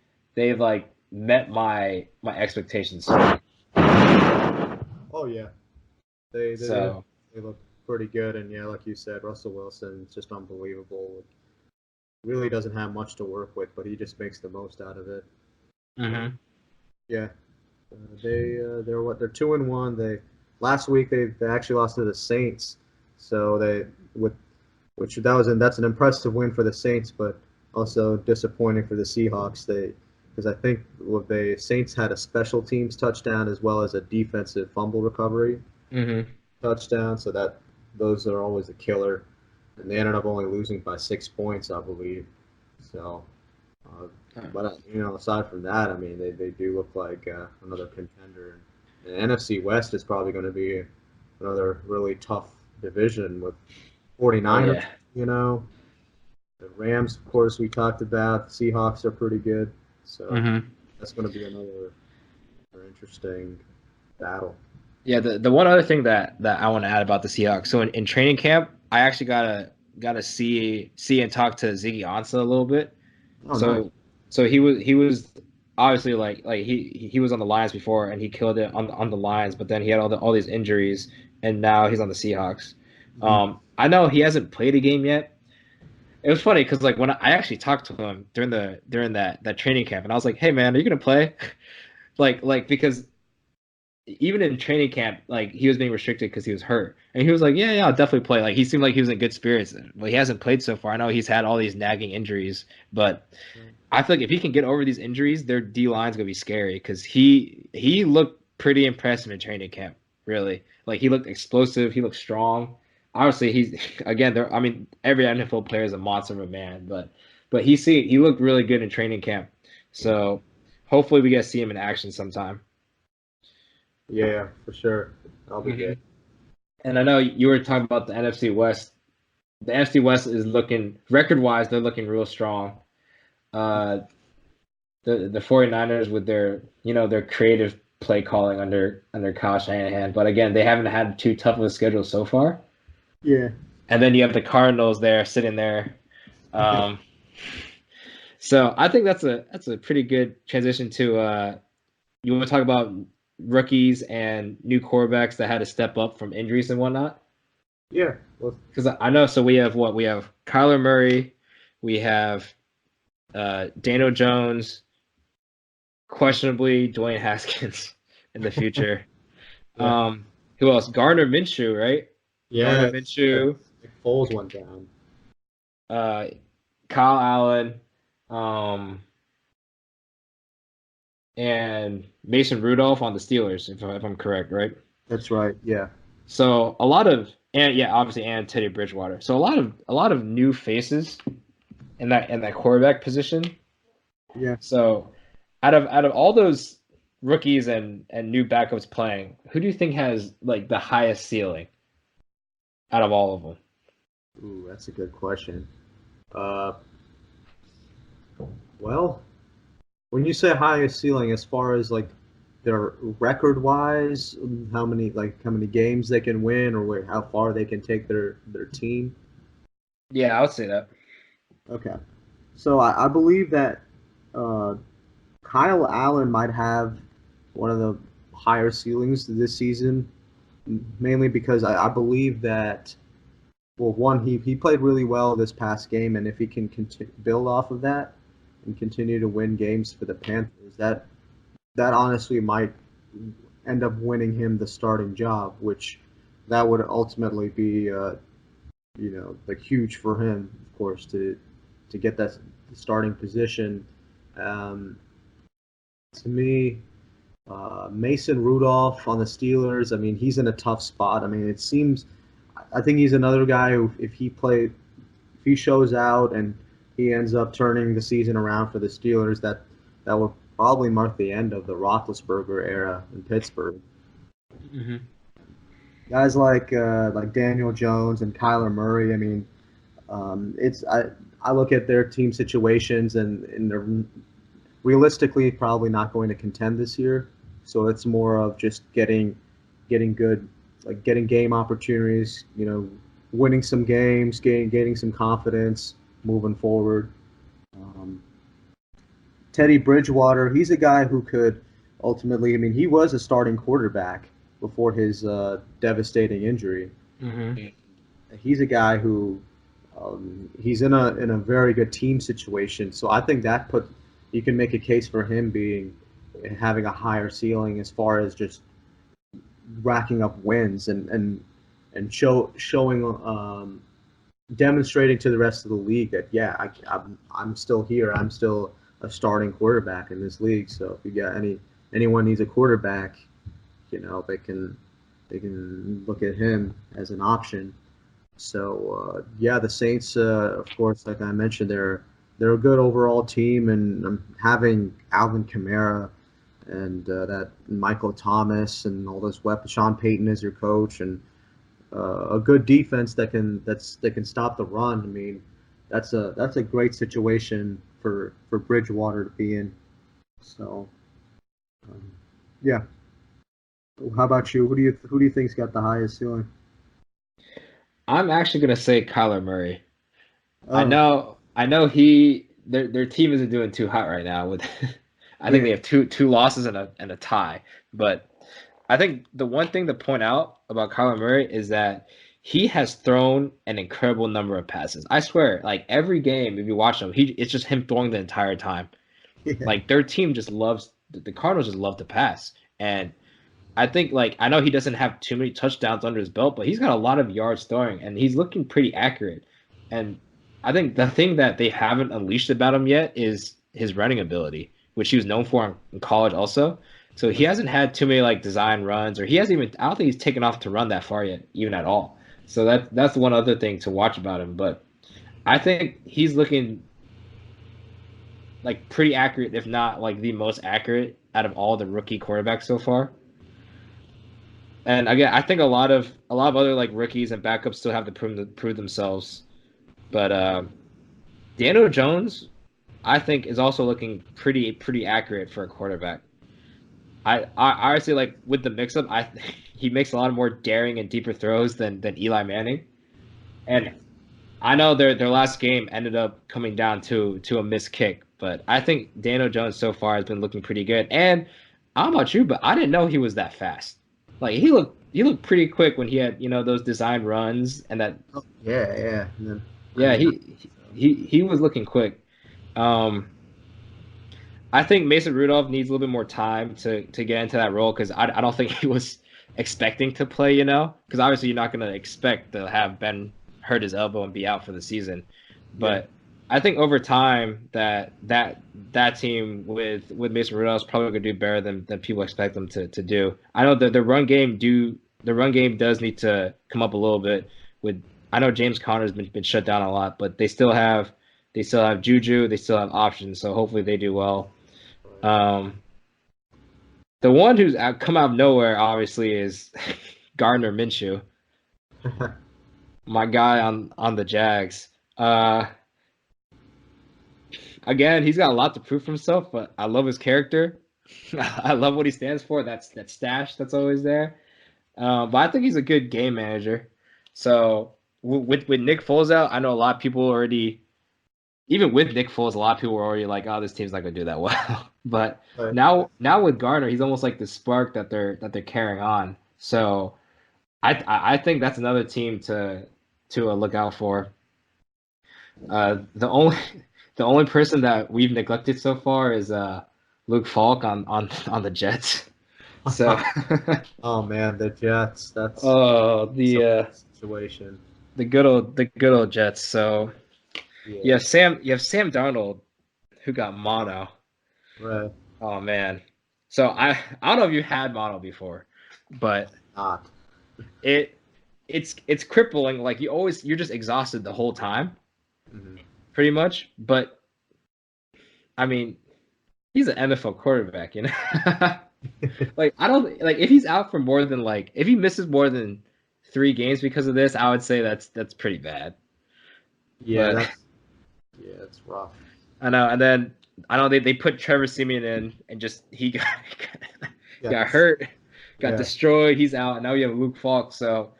like met my expectations. Oh yeah, they So they look pretty good, and yeah, like you said, Russell Wilson is just unbelievable. Really doesn't have much to work with, but he just makes the most out of it. Mm-hmm. Yeah, they're 2-1. They last week they actually lost to the Saints, so that's an impressive win for the Saints, but also disappointing for the Seahawks. Because I think the Saints had a special teams touchdown as well as a defensive fumble recovery Mm-hmm. touchdown, so those are always a killer. And they ended up only losing by 6 points, I believe. So, but aside from that, I mean, they do look like another contender. And the NFC West is probably going to be another really tough division with Oh 49ers. yeah. The Rams, of course, we talked about. The Seahawks are pretty good, so Mm-hmm. that's going to be another interesting battle. Yeah, the one other thing that I want to add about the Seahawks. So in training camp, I actually gotta see and talk to Ziggy Ansah a little bit. Oh, nice. So he was obviously like he was on the Lions before and he killed it on the Lions, but then he had all these injuries and now he's on the Seahawks. Mhm. I know he hasn't played a game yet. It was funny because like when I actually talked to him during that training camp and I was like, hey man, are you gonna play? Like because even in training camp, like he was being restricted because he was hurt, and he was like, "Yeah, I'll definitely play." Like he seemed like he was in good spirits. Well, he hasn't played so far. I know he's had all these nagging injuries, but I feel like if he can get over these injuries, their D line's gonna be scary because he looked pretty impressive in training camp. Really, like he looked explosive. He looked strong. Obviously, he's again. There, I mean, every NFL player is a monster of a man, but he looked really good in training camp. So hopefully, we get to see him in action sometime. Yeah, for sure. I'll be good. And I know you were talking about the NFC West. The NFC West is looking record-wise, they're looking real strong. Uh, the 49ers with their creative play calling under Kyle Shanahan, but again, they haven't had too tough of a schedule so far. Yeah. And then you have the Cardinals there sitting there. Um, so I think that's a pretty good transition to you want to talk about rookies and new quarterbacks that had to step up from injuries and whatnot. Yeah. Well, Because I know, so we have what? We have Kyler Murray, we have Daniel Jones, questionably Dwayne Haskins in the future. yeah. Who else? Gardner Minshew, right? Gardner Yeah. Minshew, Nick Foles went down. uh, Kyle Allen, um, and Mason Rudolph on the Steelers, if I'm correct, right? That's right. Yeah. So a lot of, and yeah, obviously, and Teddy Bridgewater. So a lot of new faces in that quarterback position. Yeah. So out of all those rookies and new backups playing, who do you think has like the highest ceiling out of all of them? Ooh, that's a good question. Uh, well, when you say highest ceiling, as far as like their record wise, how many games they can win, or how far they can take their team. Yeah, I would say that. Okay. So I believe that uh, Kyle Allen might have one of the higher ceilings this season, mainly because I believe that, well, one, he played really well this past game, and if he can build off of that and continue to win games for the Panthers, that honestly might end up winning him the starting job, which that would ultimately be, like huge for him, of course, to get that starting position. Um, to me, Mason Rudolph on the Steelers. I mean, he's in a tough spot. I mean, it seems. I think he's another guy who, if he shows out and he ends up turning the season around for the Steelers, that will probably mark the end of the Roethlisberger era in Pittsburgh. Mm-hmm. Guys like Daniel Jones and Kyler Murray. I mean, it's I look at their team situations and they're realistically probably not going to contend this year. So it's more of just getting good, like getting game opportunities, winning some games, gaining some confidence, moving forward. Um, Teddy Bridgewater, he's a guy who could ultimately. I mean, he was a starting quarterback before his devastating injury. Mm-hmm. He's a guy who he's in a very good team situation. So I think that you can make a case for him being having a higher ceiling as far as just racking up wins and showing demonstrating to the rest of the league that yeah I'm still here. I'm still a starting quarterback in this league. So if you got anyone needs a quarterback, they can look at him as an option. So yeah, the Saints, of course, like I mentioned, they're a good overall team, and having Alvin Kamara and that Michael Thomas and all those weapons, Sean Payton as your coach, and a good defense that can stop the run. I mean, that's a great situation for Bridgewater to be in. So um, yeah, how about you? Who do you think's got the highest ceiling? I'm actually gonna say Kyler Murray. I Oh know, I know their team isn't doing too hot right now with I think yeah, they have two losses and a tie. But I think the one thing to point out about Kyler Murray is that he has thrown an incredible number of passes. I swear, like every game, if you watch him, it's just him throwing the entire time. yeah, Like their team just loves the Cardinals just love to pass. And I think like I know he doesn't have too many touchdowns under his belt, but he's got a lot of yards throwing and he's looking pretty accurate. And I think the thing that they haven't unleashed about him yet is his running ability, which he was known for in college also. So he hasn't had too many like design runs, or he hasn't even. I don't think he's taken off to run that far yet, even at all. So that's one other thing to watch about him. But I think he's looking like pretty accurate, if not like the most accurate out of all the rookie quarterbacks so far. And again, I think a lot of other like rookies and backups still have to prove themselves. But Daniel Jones, I think, is also looking pretty accurate for a quarterback. I honestly like with the mix up, he makes a lot more daring and deeper throws than Eli Manning. And I know their last game ended up coming down to a missed kick, but I think Daniel Jones so far has been looking pretty good. And I don't know about you, but I didn't know he was that fast. Like he looked pretty quick when he had those design runs and that oh, yeah, yeah. And then, I yeah mean, he was looking quick. Um, I think Mason Rudolph needs a little bit more time to get into that role because I don't think he was expecting to play, because obviously you're not going to expect to have Ben hurt his elbow and be out for the season. yeah, But I think over time that team with Mason Rudolph is probably going to do better than people expect them to do. I know that the run game does need to come up a little bit with I know James Conner's been shut down a lot, but they still have Juju, they still have options, so hopefully they do well. Um, the one who's come out of nowhere, obviously, is Gardner Minshew, my guy on the Jags. Uh, Again, he's got a lot to prove for himself, but I love his character. I love what he stands for. That's that stash that's always there. But I think he's a good game manager. So with Nick Foles out, I know a lot of people already even with Nick Foles, a lot of people were already like, "Oh, this team's not gonna do that well." But but now with Garner, he's almost like the spark that they're carrying on. So I think that's another team to look out for. The only the only person that we've neglected so far is Luke Falk on the Jets. So oh man, the Jets. That's oh so the situation. the good old Jets. So you Yeah, have Sam Darnold who got mono. right. Oh man. So I don't know if you had mono before, but Not. it it's crippling. Like you're just exhausted the whole time, Mhm. pretty much. But I mean, he's an NFL quarterback, you know. Like I don't like if he's out for more than like if he misses more than 3 games because of this, I would say that's pretty bad. Yeah, But it's rough. I know, and then I know they put Trevor Simeon in and just he got Yeah, got hurt, got yeah. destroyed. He's out. And now you have Luke Falk. So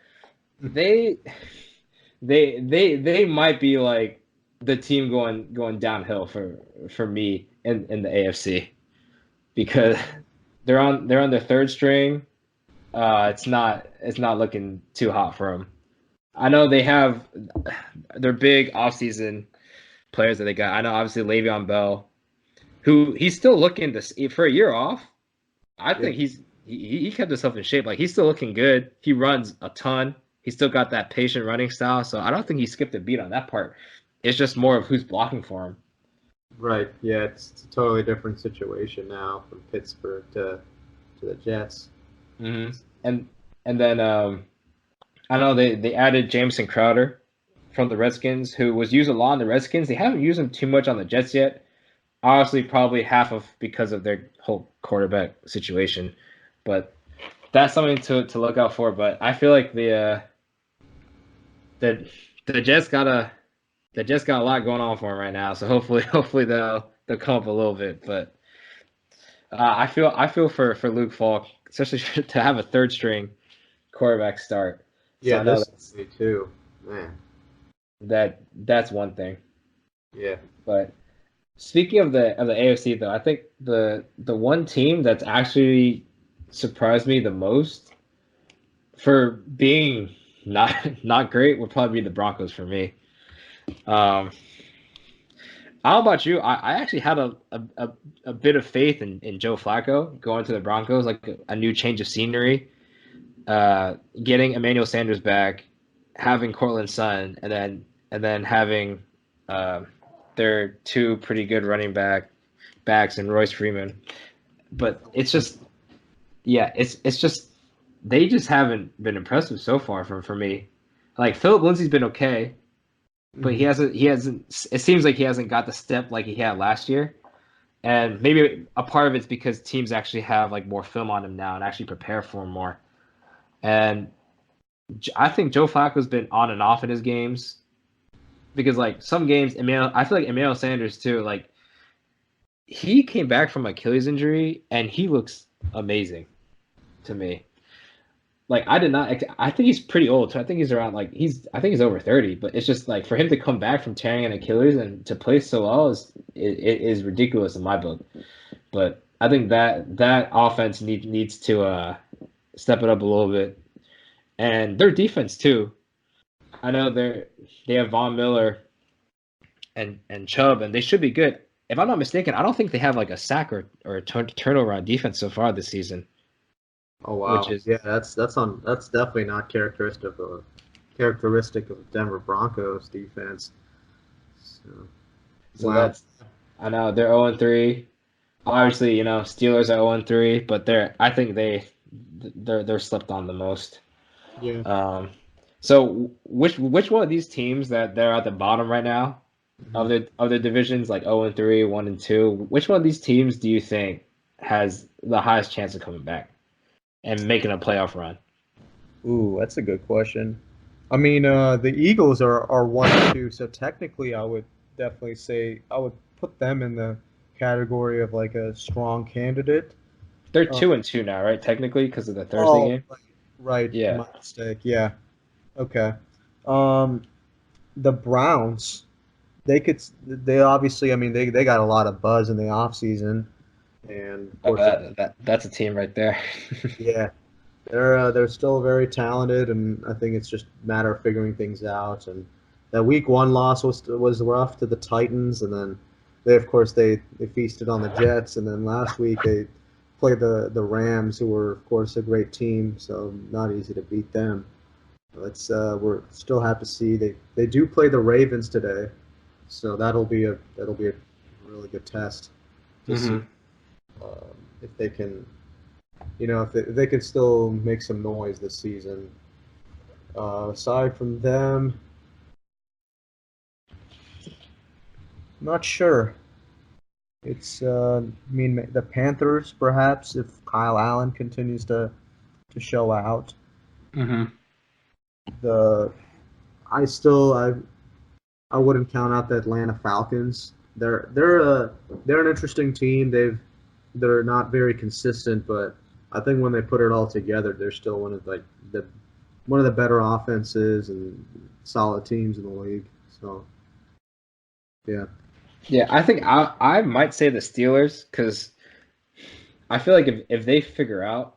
they they might be like the team going downhill for me in the AFC because they're on their third string. It's not looking too hot for them. I know they have their big offseason players that they got. I know obviously Le'Veon Bell, who he's still looking to for a year off. I think he kept himself in shape. Like he's still looking good. He runs a ton. He's still got that patient running style. So I don't think he skipped a beat on that part. It's just more of who's blocking for him. Right. Yeah, it's a totally different situation now from Pittsburgh to the Jets. Mm-hmm. And then I know they added Jameson Crowder from the Redskins, who was used a lot on the Redskins. They haven't used him too much on the Jets yet. Honestly, probably half of because of their whole quarterback situation. But that's something to look out for. But I feel like the Jets got a lot going on for them right now. So hopefully they'll come up a little bit. But I feel for Luke Falk, especially to have a third string quarterback start. So Yeah, this me too, man. That's one thing. Yeah. But speaking of the AFC though, I think the one team that's actually surprised me the most for being not great would probably be the Broncos for me. How about you? I actually had a bit of faith in Joe Flacco going to the Broncos, like a new change of scenery, getting Emmanuel Sanders back, having Cortland Sutton, and then having their two pretty good running backs and Royce Freeman. But it's just it's just they just haven't been impressive so far for me. Like Philip Lindsay's been okay, but he hasn't. It seems like he hasn't got the step like he had last year, and maybe a part of it's because teams actually have like more film on him now and actually prepare for him more. And I think Joe Flacco's been on and off in his games because like some games, I feel like Emmanuel Sanders too. Like he came back from Achilles injury and he looks amazing to me. Like I think he's pretty old. So I think he's around I think he's over 30. But it's just like for him to come back from tearing an Achilles and to play so well is ridiculous in my book. But I think that offense needs to step it up a little bit, and their defense too. I know they have Von Miller and Chubb, and they should be good. If I'm not mistaken, I don't think they have like a sack or a turnover on defense so far this season. Oh wow! Which is, that's definitely not characteristic of Denver Broncos defense. So wow. I know they're 0-3. Obviously, Steelers are 0-3, but I think they're slept on the most. Yeah. So which one of these teams that they're at the bottom right now of the divisions, like 0-3, 1-2, which one of these teams do you think has the highest chance of coming back and making a playoff run? Ooh, that's a good question. I mean, the Eagles are 1-2, so technically I would definitely say I would put them in the category of like a strong candidate. They're 2-2 now, right? Technically, because of the Thursday game. Right. Yeah. My mistake. Yeah. Okay. The Browns, they obviously, I mean, they got a lot of buzz in the offseason. And of course, that's a team right there. Yeah. They're still very talented, and I think it's just a matter of figuring things out. And that week 1 loss was rough to the Titans, and then they feasted on the Jets, and then last week they played the Rams, who were of course a great team, so not easy to beat them. We're still have to see. They do play the Ravens today, so that'll be a really good test to see if they can. If they can still make some noise this season. Aside from them, I'm not sure. It's, the Panthers, perhaps, if Kyle Allen continues to show out. Mm-hmm. I wouldn't count out the Atlanta Falcons. They're an interesting team. They're not very consistent, but I think when they put it all together, they're still one of the better offenses and solid teams in the league. So, yeah. Yeah, I think I might say the Steelers because I feel like if they figure out,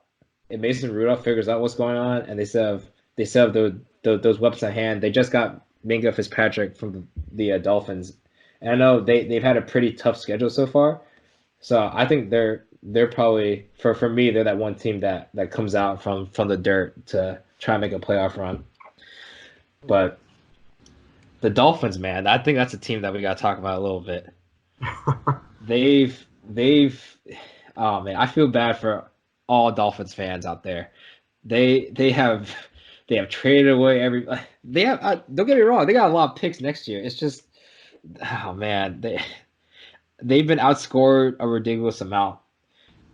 if Mason Rudolph figures out what's going on, and they still have those weapons at hand. They just got Minka Fitzpatrick from the Dolphins, and I know they've had a pretty tough schedule so far. So I think they're probably for me they're that one team that comes out from the dirt to try and make a playoff run. But the Dolphins, man, I think that's a team that we got to talk about a little bit. They've oh man, I feel bad for all Dolphins fans out there. They have traded away they have don't get me wrong, they got a lot of picks next year. It's just oh man, they've been outscored a ridiculous amount,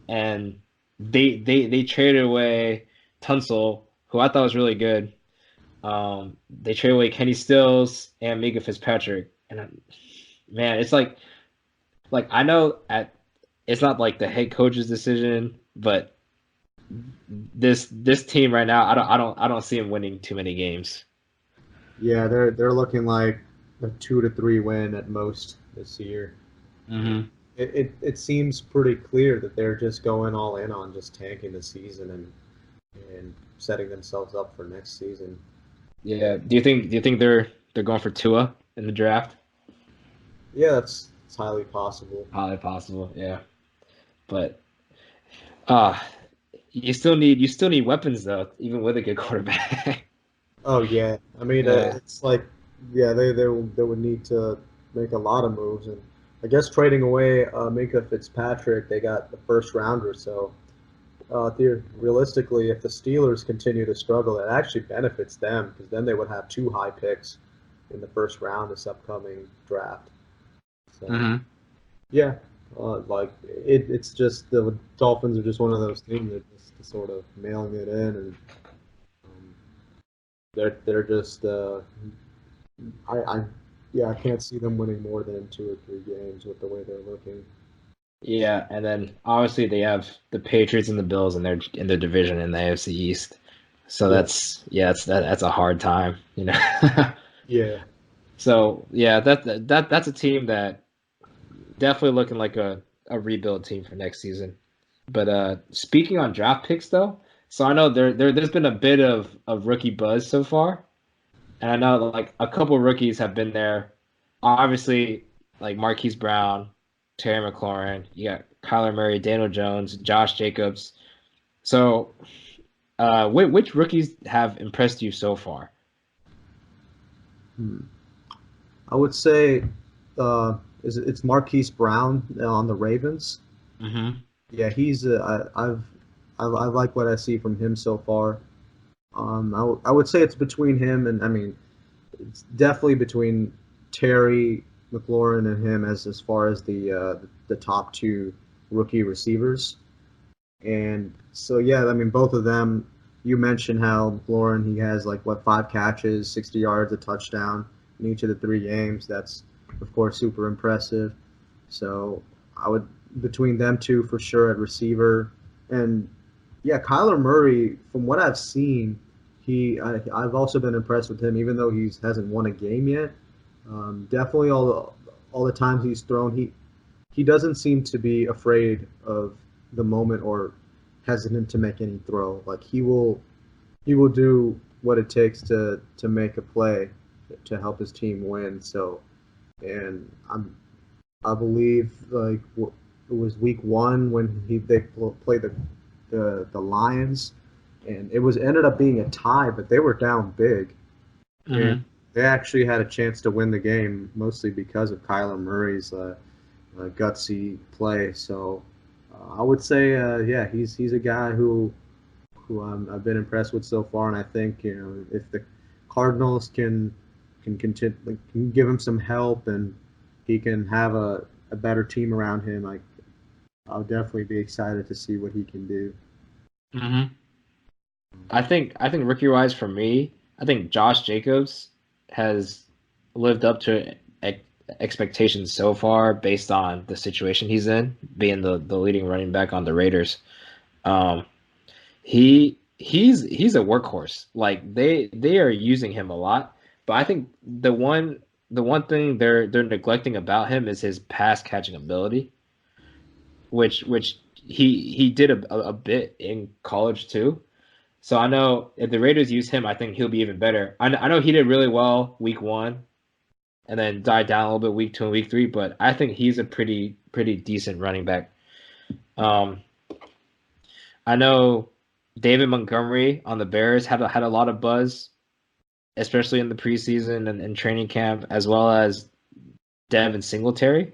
and they traded away Tunsil, who I thought was really good. They traded away Kenny Stills and Minka Fitzpatrick, and man, it's like I know it's not like the head coach's decision, but this team right now, I don't see him winning too many games. Yeah, they're looking like a 2 to 3 win at most this year. Mm-hmm. It seems pretty clear that they're just going all in on just tanking the season and setting themselves up for next season. Yeah. Do you think they're going for Tua in the draft? Yeah, it's highly possible. Highly possible, yeah. But you still need weapons though, even with a good quarterback. Oh yeah, I mean it's like they would need to make a lot of moves, and I guess trading away Minka Fitzpatrick, they got the first rounder. So realistically, if the Steelers continue to struggle, it actually benefits them because then they would have 2 high picks in the first round this upcoming draft. So yeah, it's just the Dolphins are just one of those teams that just sort of mailing it in, and they're just I can't see them winning more than 2 or 3 games with the way they're looking. Yeah, and then obviously they have the Patriots and the Bills in their division in the AFC East. So that's a hard time, you know. Yeah. So yeah, that's a team that definitely looking like a rebuild team for next season. But speaking on draft picks though, so I know there's been a bit of rookie buzz so far. And I know like a couple rookies have been there. Obviously, like Marquise Brown, Terry McLaurin, you got Kyler Murray, Daniel Jones, Josh Jacobs. So which rookies have impressed you so far? I would say it's Marquise Brown on the Ravens. Mm-hmm. Yeah, he's I like what I see from him so far. I would say it's between him and it's definitely between Terry McLaurin and him as far as the top 2 rookie receivers. And so yeah, both of them. You mentioned how McLaurin, he has 5 catches, 60 yards, a touchdown in each of the 3 games. That's of course super impressive. So I would between them 2 for sure at receiver. And yeah, Kyler Murray, from what I've seen, I've also been impressed with him, even though he hasn't won a game yet. Definitely all the times he's thrown, he doesn't seem to be afraid of the moment or hesitant to make any throw. Like he will do what it takes to make a play to help his team win. So, and I believe it was week 1 when they played the Lions. And it ended up being a tie, but they were down big. Mm-hmm. And they actually had a chance to win the game, mostly because of Kyler Murray's gutsy play. So I would say, he's a guy who I've been impressed with so far, and I think if the Cardinals can give him some help and he can have a better team around him, I'll definitely be excited to see what he can do. Mm-hmm. I think rookie wise for me, I think Josh Jacobs has lived up to expectations so far based on the situation he's in, being the leading running back on the Raiders. He's a workhorse. Like they are using him a lot, but I think the one thing they're neglecting about him is his pass catching ability, which he did a bit in college too. So I know if the Raiders use him, I think he'll be even better. I know he did really well week 1, and then died down a little bit week 2 and week 3. But I think he's a pretty decent running back. I know David Montgomery on the Bears had a lot of buzz, especially in the preseason and training camp, as well as Devin Singletary.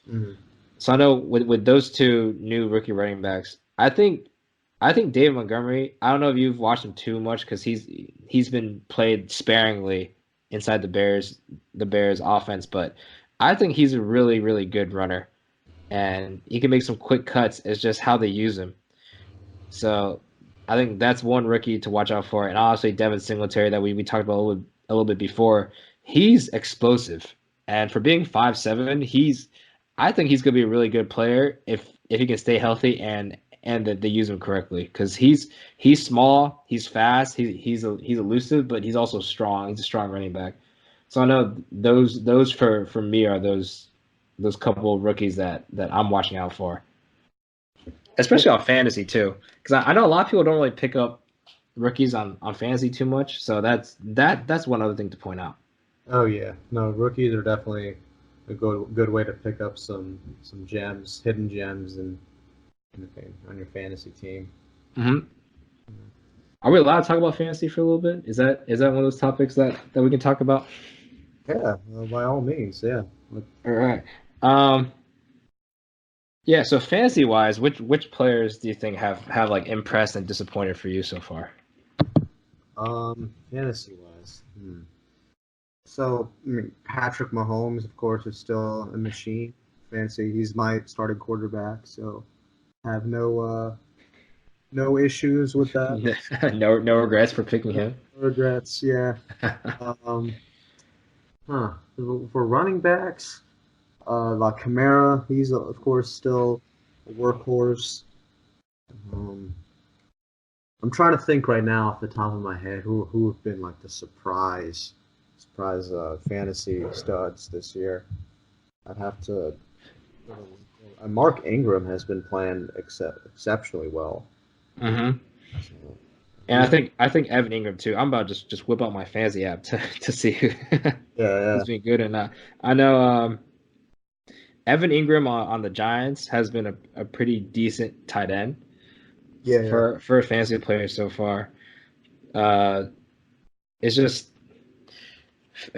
Mm-hmm. So I know with those two new rookie running backs, I think David Montgomery. I don't know if you've watched him too much because he's been played sparingly inside the Bears offense, but I think he's a really good runner, and he can make some quick cuts. It's just how they use him. So I think that's one rookie to watch out for, and obviously Devin Singletary that we talked about a little bit before. He's explosive, and for being 5'7", I think he's gonna be a really good player if he can stay healthy and that they use him correctly because he's small, he's fast, he's elusive, but he's also strong. He's a strong running back. So I know those for me are those couple of rookies that I'm watching out for, especially on fantasy too, because I know a lot of people don't really pick up rookies on fantasy too much. So that's one other thing to point out. Oh yeah, no, rookies are definitely a good way to pick up some gems, hidden gems, and on your fantasy team. Mm-hmm. Are we allowed to talk about fantasy for a little bit? Is that one of those topics that we can talk about? Yeah, by all means, yeah. All right. Yeah. So fantasy wise, which players do you think have like impressed and disappointed for you so far? Fantasy wise, So I mean, Patrick Mahomes, of course, is still a machine. Fantasy, he's my starting quarterback, so I have no issues with that. No regrets for picking him. No regrets, yeah. Um, For running backs, like Kamara, he's of course still a workhorse. Um, I'm trying to think right now off the top of my head who have been like the surprise fantasy studs this year. I'd have to. Mark Ingram has been playing exceptionally well. Mm-hmm. So, And I think Evan Ingram too. I'm about to just whip out my fantasy app to see who's been good or not. I know Evan Ingram on the Giants has been a pretty decent tight end for a fantasy player so far. It's just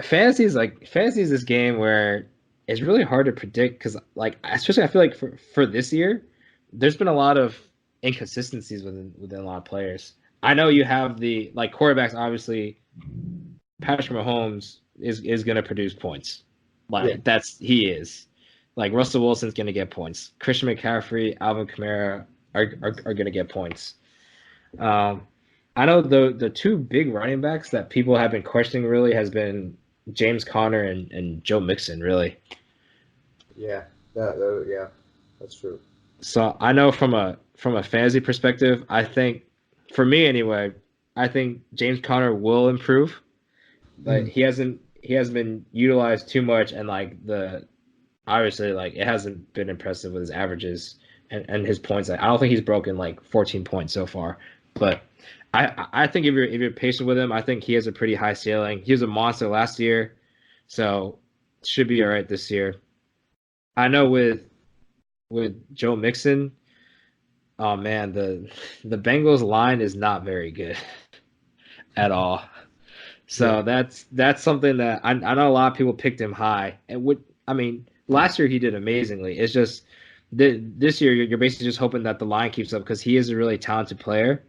fantasy is this game where it's really hard to predict because like especially I feel like for this year, there's been a lot of inconsistencies within a lot of players. I know you have the like quarterbacks. Obviously, Patrick Mahomes is going to produce points. Like he is. Like Russell Wilson's going to get points. Christian McCaffrey, Alvin Kamara are going to get points. I know the two big running backs that people have been questioning really has been James Conner and Joe Mixon really. Yeah, that's true. So I know from a fantasy perspective, I think for me anyway, I think James Conner will improve, but he hasn't been utilized too much, and like obviously like it hasn't been impressive with his averages and his points. I don't think he's broken like 14 points so far, but I think if you're patient with him, I think he has a pretty high ceiling. He was a monster last year, so should be all right this year. I know with Joe Mixon, oh man, the Bengals line is not very good at all. So that's something that I know a lot of people picked him high. And last year he did amazingly. It's just this year you're basically just hoping that the line keeps up because he is a really talented player.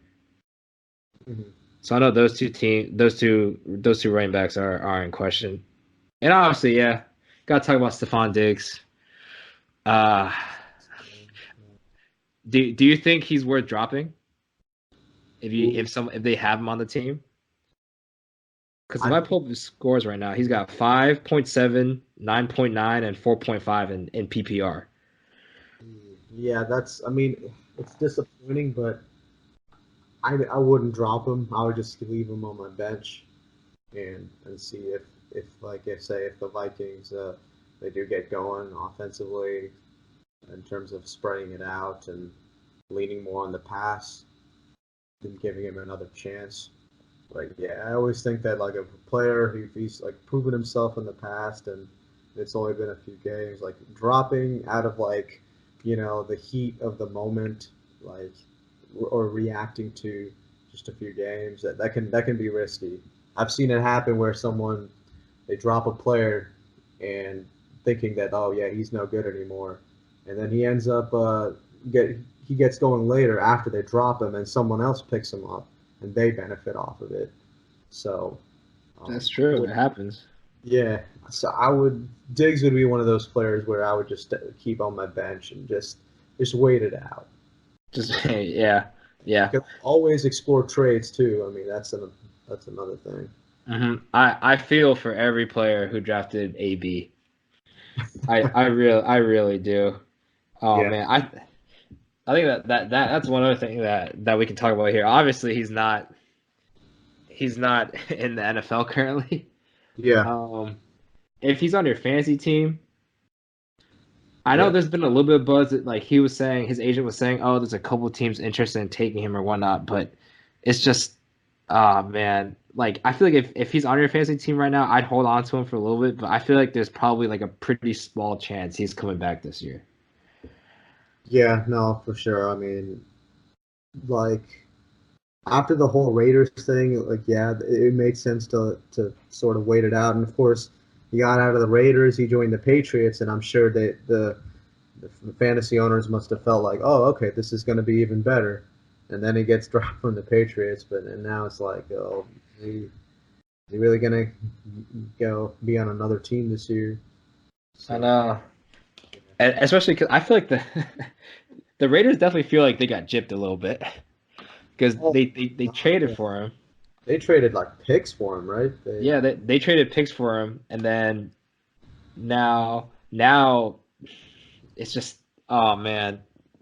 Mm-hmm. So I know those two running backs are in question. And obviously, yeah, gotta talk about Stephon Diggs. Do you think he's worth dropping? If they have him on the team? Because if I pull up the scores right now, he's got 5.7, 9.9, and 4.5 in PPR. Yeah, it's disappointing, but I wouldn't drop him. I would just leave him on my bench and see if the Vikings they do get going offensively in terms of spreading it out and leaning more on the pass. and giving him another chance. Like, yeah, I always think that like a player if he's like proven himself in the past and it's only been a few games, like dropping out of like, the heat of the moment, like or reacting to just a few games, that can be risky. I've seen it happen where they drop a player and thinking that, oh yeah, he's no good anymore, and then he ends up he gets going later after they drop him and someone else picks him up and they benefit off of it. So that's true. It happens. Yeah. So Diggs would be one of those players where I would just keep on my bench and just wait it out. Just yeah. You can always explore trades too. I mean, that's another thing. Mm-hmm. I feel for every player who drafted AB. I really do. Oh Yeah. man, I think that's one other thing that we can talk about here. Obviously, he's not in the NFL currently. Yeah. If he's on your fantasy team, I know there's been a little bit of buzz that like he was saying, his agent was saying, oh, there's a couple teams interested in taking him or whatnot, but it's just, man, like I feel like if he's on your fantasy team right now, I'd hold on to him for a little bit, but I feel like there's probably like a pretty small chance he's coming back this year. Yeah, no, for sure. I mean, like after the whole Raiders thing, like yeah, it made sense to sort of wait it out. And of course, he got out of the Raiders, he joined the Patriots, and I'm sure that the fantasy owners must have felt like, oh, okay, this is going to be even better. And then he gets dropped from the Patriots, and now it's like, oh, is he really going to go be on another team this year? So, I know. And especially because I feel like the Raiders definitely feel like they got gypped a little bit because they traded for him. They traded like picks for him, right? They traded picks for him, and then now it's just, oh man,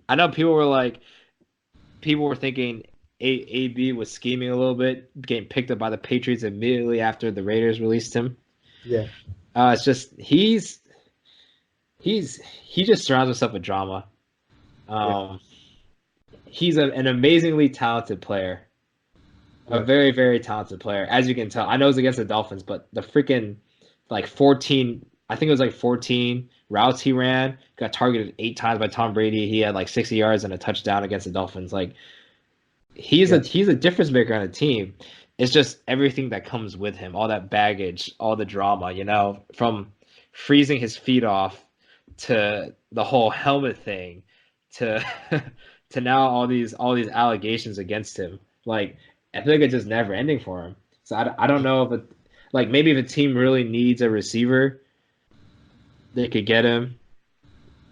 I know people were thinking AB was scheming a little bit, getting picked up by the Patriots immediately after the Raiders released him. Yeah, it's just he just surrounds himself with drama. He's an amazingly talented player. A very, very talented player, as you can tell. I know it's against the Dolphins, but the freaking 14, I think it was 14 routes he ran, got targeted 8 times by Tom Brady. He had 60 yards and a touchdown against the Dolphins. He's a difference maker on a team. It's just everything that comes with him, all that baggage, all the drama, from freezing his feet off to the whole helmet thing to to now all these allegations against him. I feel like it's just never ending for him. So I don't know if maybe if a team really needs a receiver, they could get him.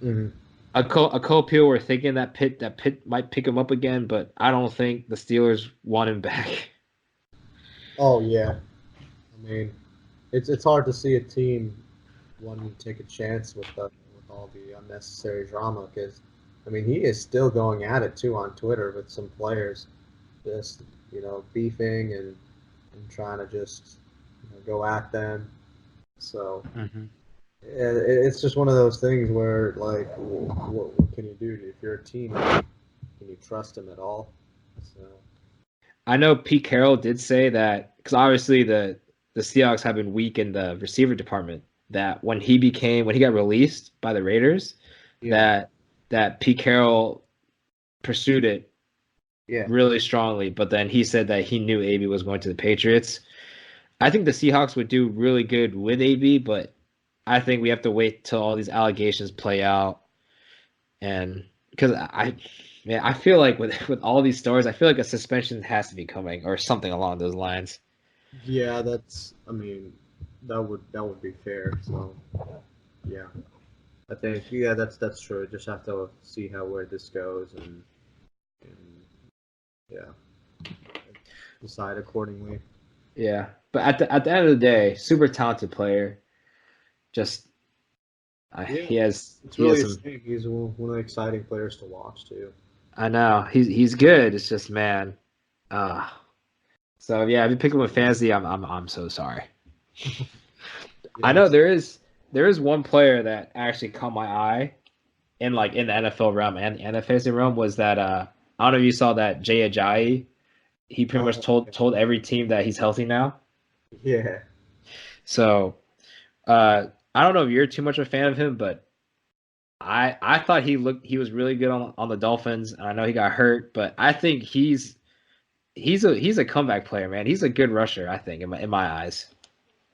Mm-hmm. A couple people were thinking that Pitt might pick him up again, but I don't think the Steelers want him back. Oh yeah, I mean, it's hard to see a team wanting to take a chance with all the unnecessary drama because, I mean, he is still going at it too on Twitter with some players, just beefing and trying to just go at them. So it's just one of those things where what can you do if you're a team? Can you trust him at all? So I know Pete Carroll did say that because obviously the Seahawks have been weak in the receiver department. That when he got released by the Raiders, that Pete Carroll pursued it really strongly, but then he said that he knew AB was going to the Patriots. I think the Seahawks would do really good with AB, but I think we have to wait till all these allegations play out. And because I feel like with all these stories, I feel like a suspension has to be coming or something along those lines. Yeah, that would be fair. So yeah, I think that's true. Just have to see where this goes and decide accordingly. Yeah, but at the end of the day, super talented player. Just he has. It's really a shame. He's one of the exciting players to watch too. I know he's good. It's just man. So yeah, if you pick him with fantasy, I'm so sorry. I know there is one player that actually caught my eye in the NFL realm and the fantasy realm was that I don't know if you saw that Jay Ajayi he pretty much told every team that he's healthy now. Yeah. So I don't know if you're too much of a fan of him, but I thought he was really good on the Dolphins, and I know he got hurt, but I think he's a comeback player, man. He's a good rusher, I think, in my eyes.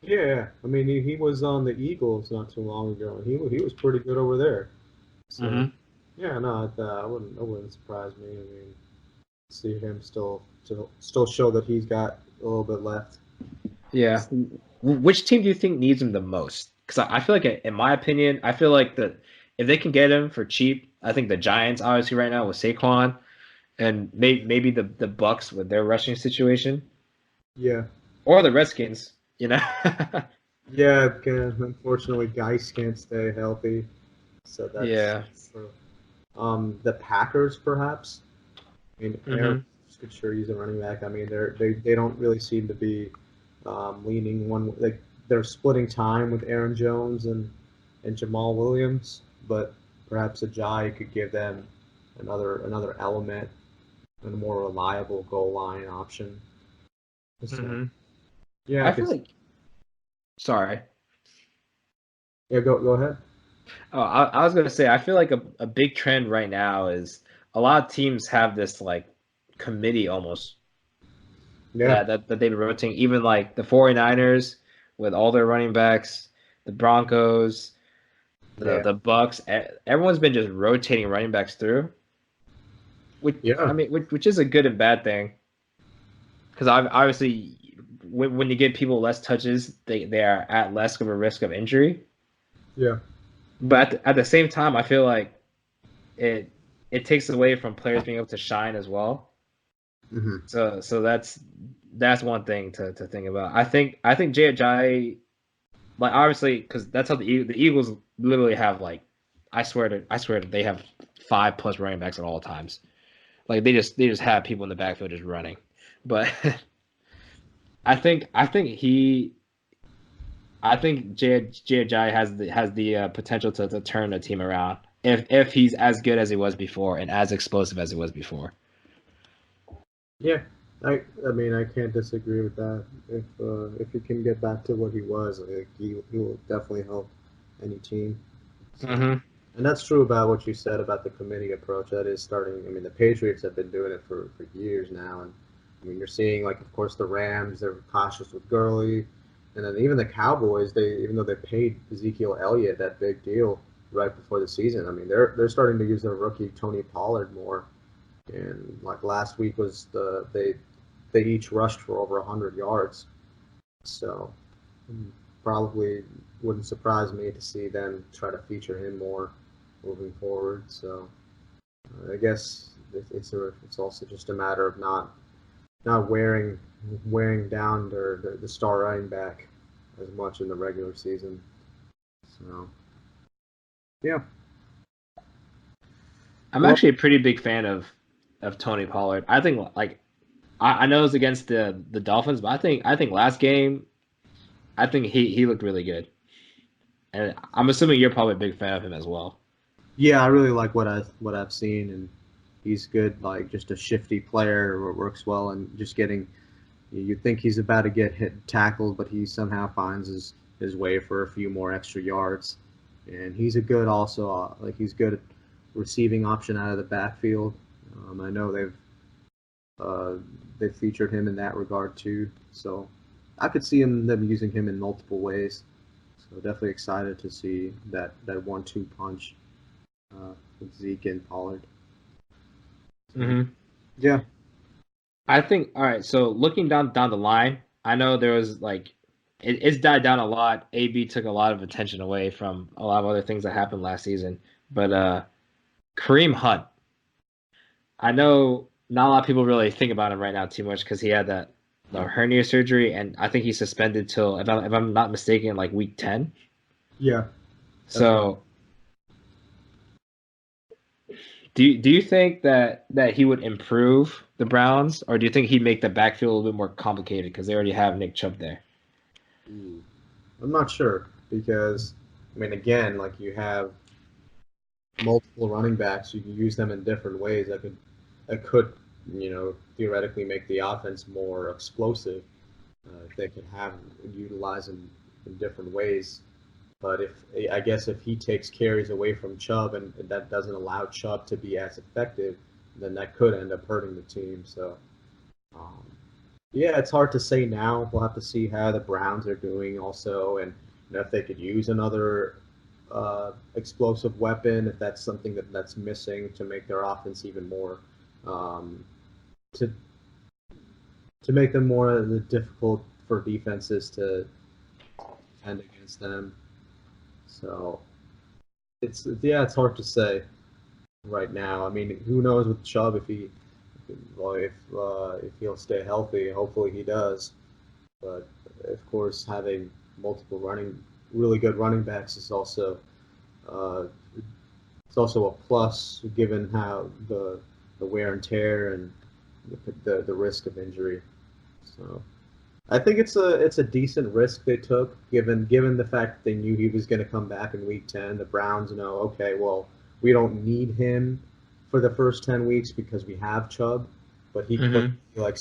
Yeah, I mean he was on the Eagles not too long ago, and he was pretty good over there. So yeah, no, I wouldn't surprise me. I mean, see him still show that he's got a little bit left. Yeah. Which team do you think needs him the most? Because I feel like, in my opinion, I feel like that if they can get him for cheap, I think the Giants, obviously, right now with Saquon, and maybe the Bucks with their rushing situation. Yeah. Or the Redskins, you know. Yeah, unfortunately, Geis can't stay healthy, so that's the Packers perhaps. I mean, Aaron could sure use a running back. I mean, they don't really seem to be leaning one. Like they're splitting time with Aaron Jones and Jamal Williams, but perhaps Ajayi could give them another element and a more reliable goal line option. So, yeah, I feel like. Sorry. Yeah, go ahead. Oh, I was gonna say I feel like a big trend right now is a lot of teams have this like committee almost. Yeah. That they've been rotating. Even like the 49ers with all their running backs, the Broncos, the Bucks. Everyone's been just rotating running backs through. Which is a good and bad thing. Because obviously, when you give people less touches, they are at less of a risk of injury. Yeah. But at the same time, I feel like it takes away from players being able to shine as well. So that's one thing to think about. I think Jay Ajayi, like obviously, because that's how the Eagles literally have like, I swear that they have 5+ running backs at all times. Like they just have people in the backfield just running. But I think Jay Ajayi has the potential to turn the team around if he's as good as he was before and as explosive as he was before. Yeah, I mean I can't disagree with that. If he can get back to what he was, he will definitely help any team. So, and that's true about what you said about the committee approach. That is starting. I mean, the Patriots have been doing it for years now, and I mean you're seeing like of course the Rams, they're cautious with Gurley, and then even the Cowboys, even though they paid Ezekiel Elliott that big deal right before the season, I mean they're starting to use their rookie Tony Pollard more. And like last week was they each rushed for over 100 yards, so probably wouldn't surprise me to see them try to feature him more moving forward. So I guess it's also just a matter of not wearing down the star running back as much in the regular season. So yeah, I'm actually a pretty big fan of Tony Pollard. I think I know it's against the Dolphins, but I think last game, I think he looked really good, and I'm assuming you're probably a big fan of him as well. Yeah, I really like what I've seen, and he's good. Like just a shifty player who works well, and just getting. You'd think he's about to get tackled, but he somehow finds his way for a few more extra yards, and he's a good also he's good at receiving option out of the backfield. I know they've featured him in that regard too, so I could see them using him in multiple ways. So definitely excited to see that 1-2 punch with Zeke and Pollard. Yeah, I think. All right, so looking down the line, I know there was like it's died down a lot. AB took a lot of attention away from a lot of other things that happened last season, but Kareem Hunt. I know not a lot of people really think about him right now too much because he had the hernia surgery, and I think he's suspended till, if I'm not mistaken, like week 10. Yeah. So, do you think that he would improve the Browns, or do you think he'd make the backfield a little bit more complicated because they already have Nick Chubb there? I'm not sure because, I mean, again, like you have multiple running backs, you can use them in different ways. That could theoretically make the offense more explosive. If they can utilize him in different ways. But I guess if he takes carries away from Chubb and that doesn't allow Chubb to be as effective, then that could end up hurting the team. So, um, yeah, it's hard to say now. We'll have to see how the Browns are doing also, and if they could use another explosive weapon, if that's something that's missing to make their offense even more um, to make them more difficult for defenses to defend against them. So it's hard to say right now. I mean, who knows with Chubb if he'll stay healthy. Hopefully he does. But of course, having multiple really good running backs is also a plus given how the wear and tear and the risk of injury. So I think it's a decent risk they took given the fact that they knew he was going to come back in week 10. The Browns know, okay, well, we don't need him for the first 10 weeks because we have Chubb, but he could be like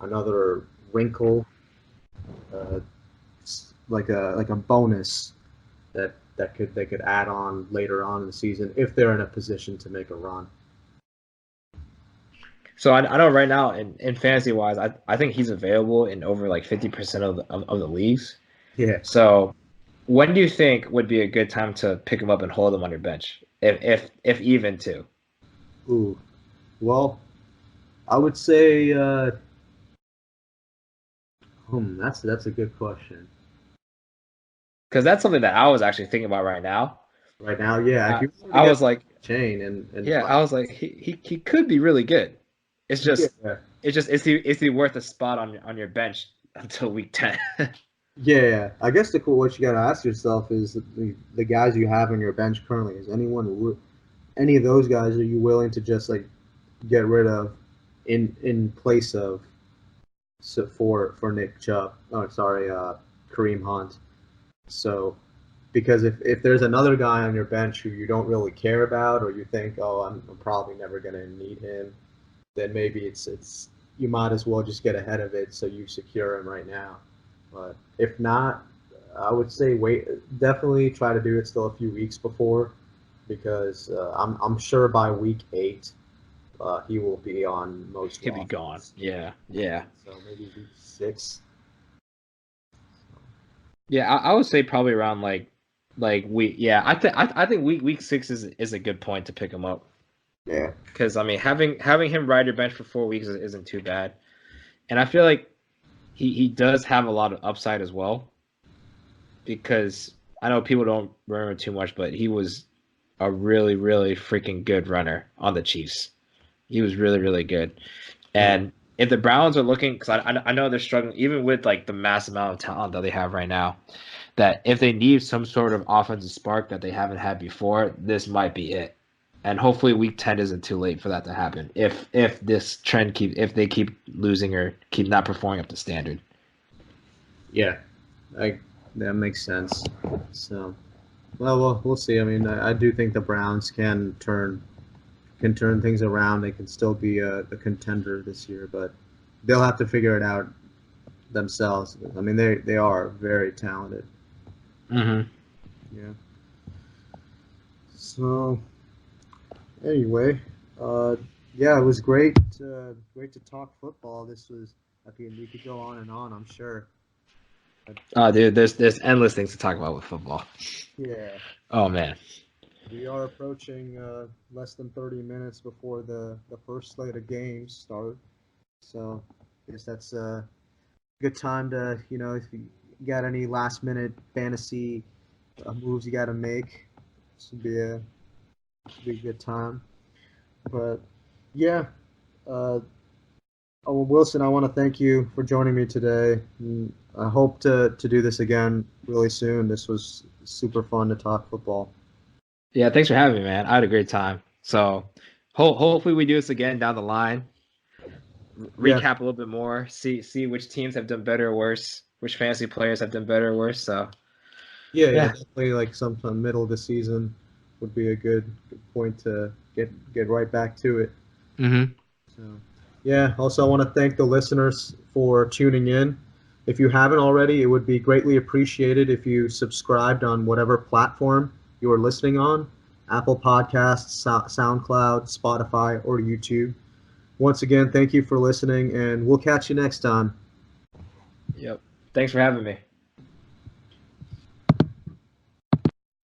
another wrinkle, like a bonus that they could add on later on in the season if they're in a position to make a run. So I know right now in fantasy wise, I think he's available in over like 50% of the leagues. Yeah. So when do you think would be a good time to pick him up and hold him on your bench, if even to? Ooh, well, I would say that's a good question. Because that's something that I was actually thinking about right now. Right now, yeah. I was like, Chain and yeah, I was like, he could be really good. It's just is he worth a spot on your bench until week 10? Yeah, I guess what you got to ask yourself is the guys you have on your bench currently. Is any of those guys are you willing to just like get rid of in place of for Nick Chubb? Oh, sorry, Kareem Hunt. So because if there's another guy on your bench who you don't really care about or you think, oh, I'm probably never going to need him, then maybe it's you might as well just get ahead of it so you secure him right now. But if not, I would say definitely try to do it still a few weeks before, because I'm sure by week 8 he will be on most. He'll be gone. Yeah. So maybe week 6. Yeah, I would say probably around like week. Yeah, I think week 6 is a good point to pick him up. Yeah. Because I mean, having him ride your bench for 4 weeks isn't too bad, and I feel like he does have a lot of upside as well. Because I know people don't remember too much, but he was a really, really freaking good runner on the Chiefs. He was really, really good. And if the Browns are looking, because I know they're struggling, even with like the mass amount of talent that they have right now, that if they need some sort of offensive spark that they haven't had before, this might be it. And hopefully week 10 isn't too late for that to happen. If this trend if they keep losing or keep not performing up to standard. Yeah, that makes sense. So, well, we'll see. I mean, I do think the Browns can turn things around. They can still be a contender this year, but they'll have to figure it out themselves. I mean, they are very talented. Mm-hmm. Yeah. So, anyway, yeah, it was great to talk football. We could go on and on, I'm sure. Oh, dude, there's endless things to talk about with football. Yeah. Oh man. We are approaching less than 30 minutes before the first slate of games start. So I guess that's a good time to, if you got any last minute fantasy moves you got to make, this would be a good time. But yeah, Wilson, I want to thank you for joining me today. I hope to do this again really soon. This was super fun to talk football. Yeah, thanks for having me, man. I had a great time. So hopefully we do this again down the line. Recap a little bit more. See which teams have done better or worse. Which fantasy players have done better or worse. So yeah, definitely like sometime middle of the season would be a good point to get right back to it. Mm-hmm. So. Yeah, also I want to thank the listeners for tuning in. If you haven't already, it would be greatly appreciated if you subscribed on whatever platform you are listening on, Apple Podcasts, SoundCloud, Spotify, or YouTube. Once again, thank you for listening, and we'll catch you next time. Yep. Thanks for having me.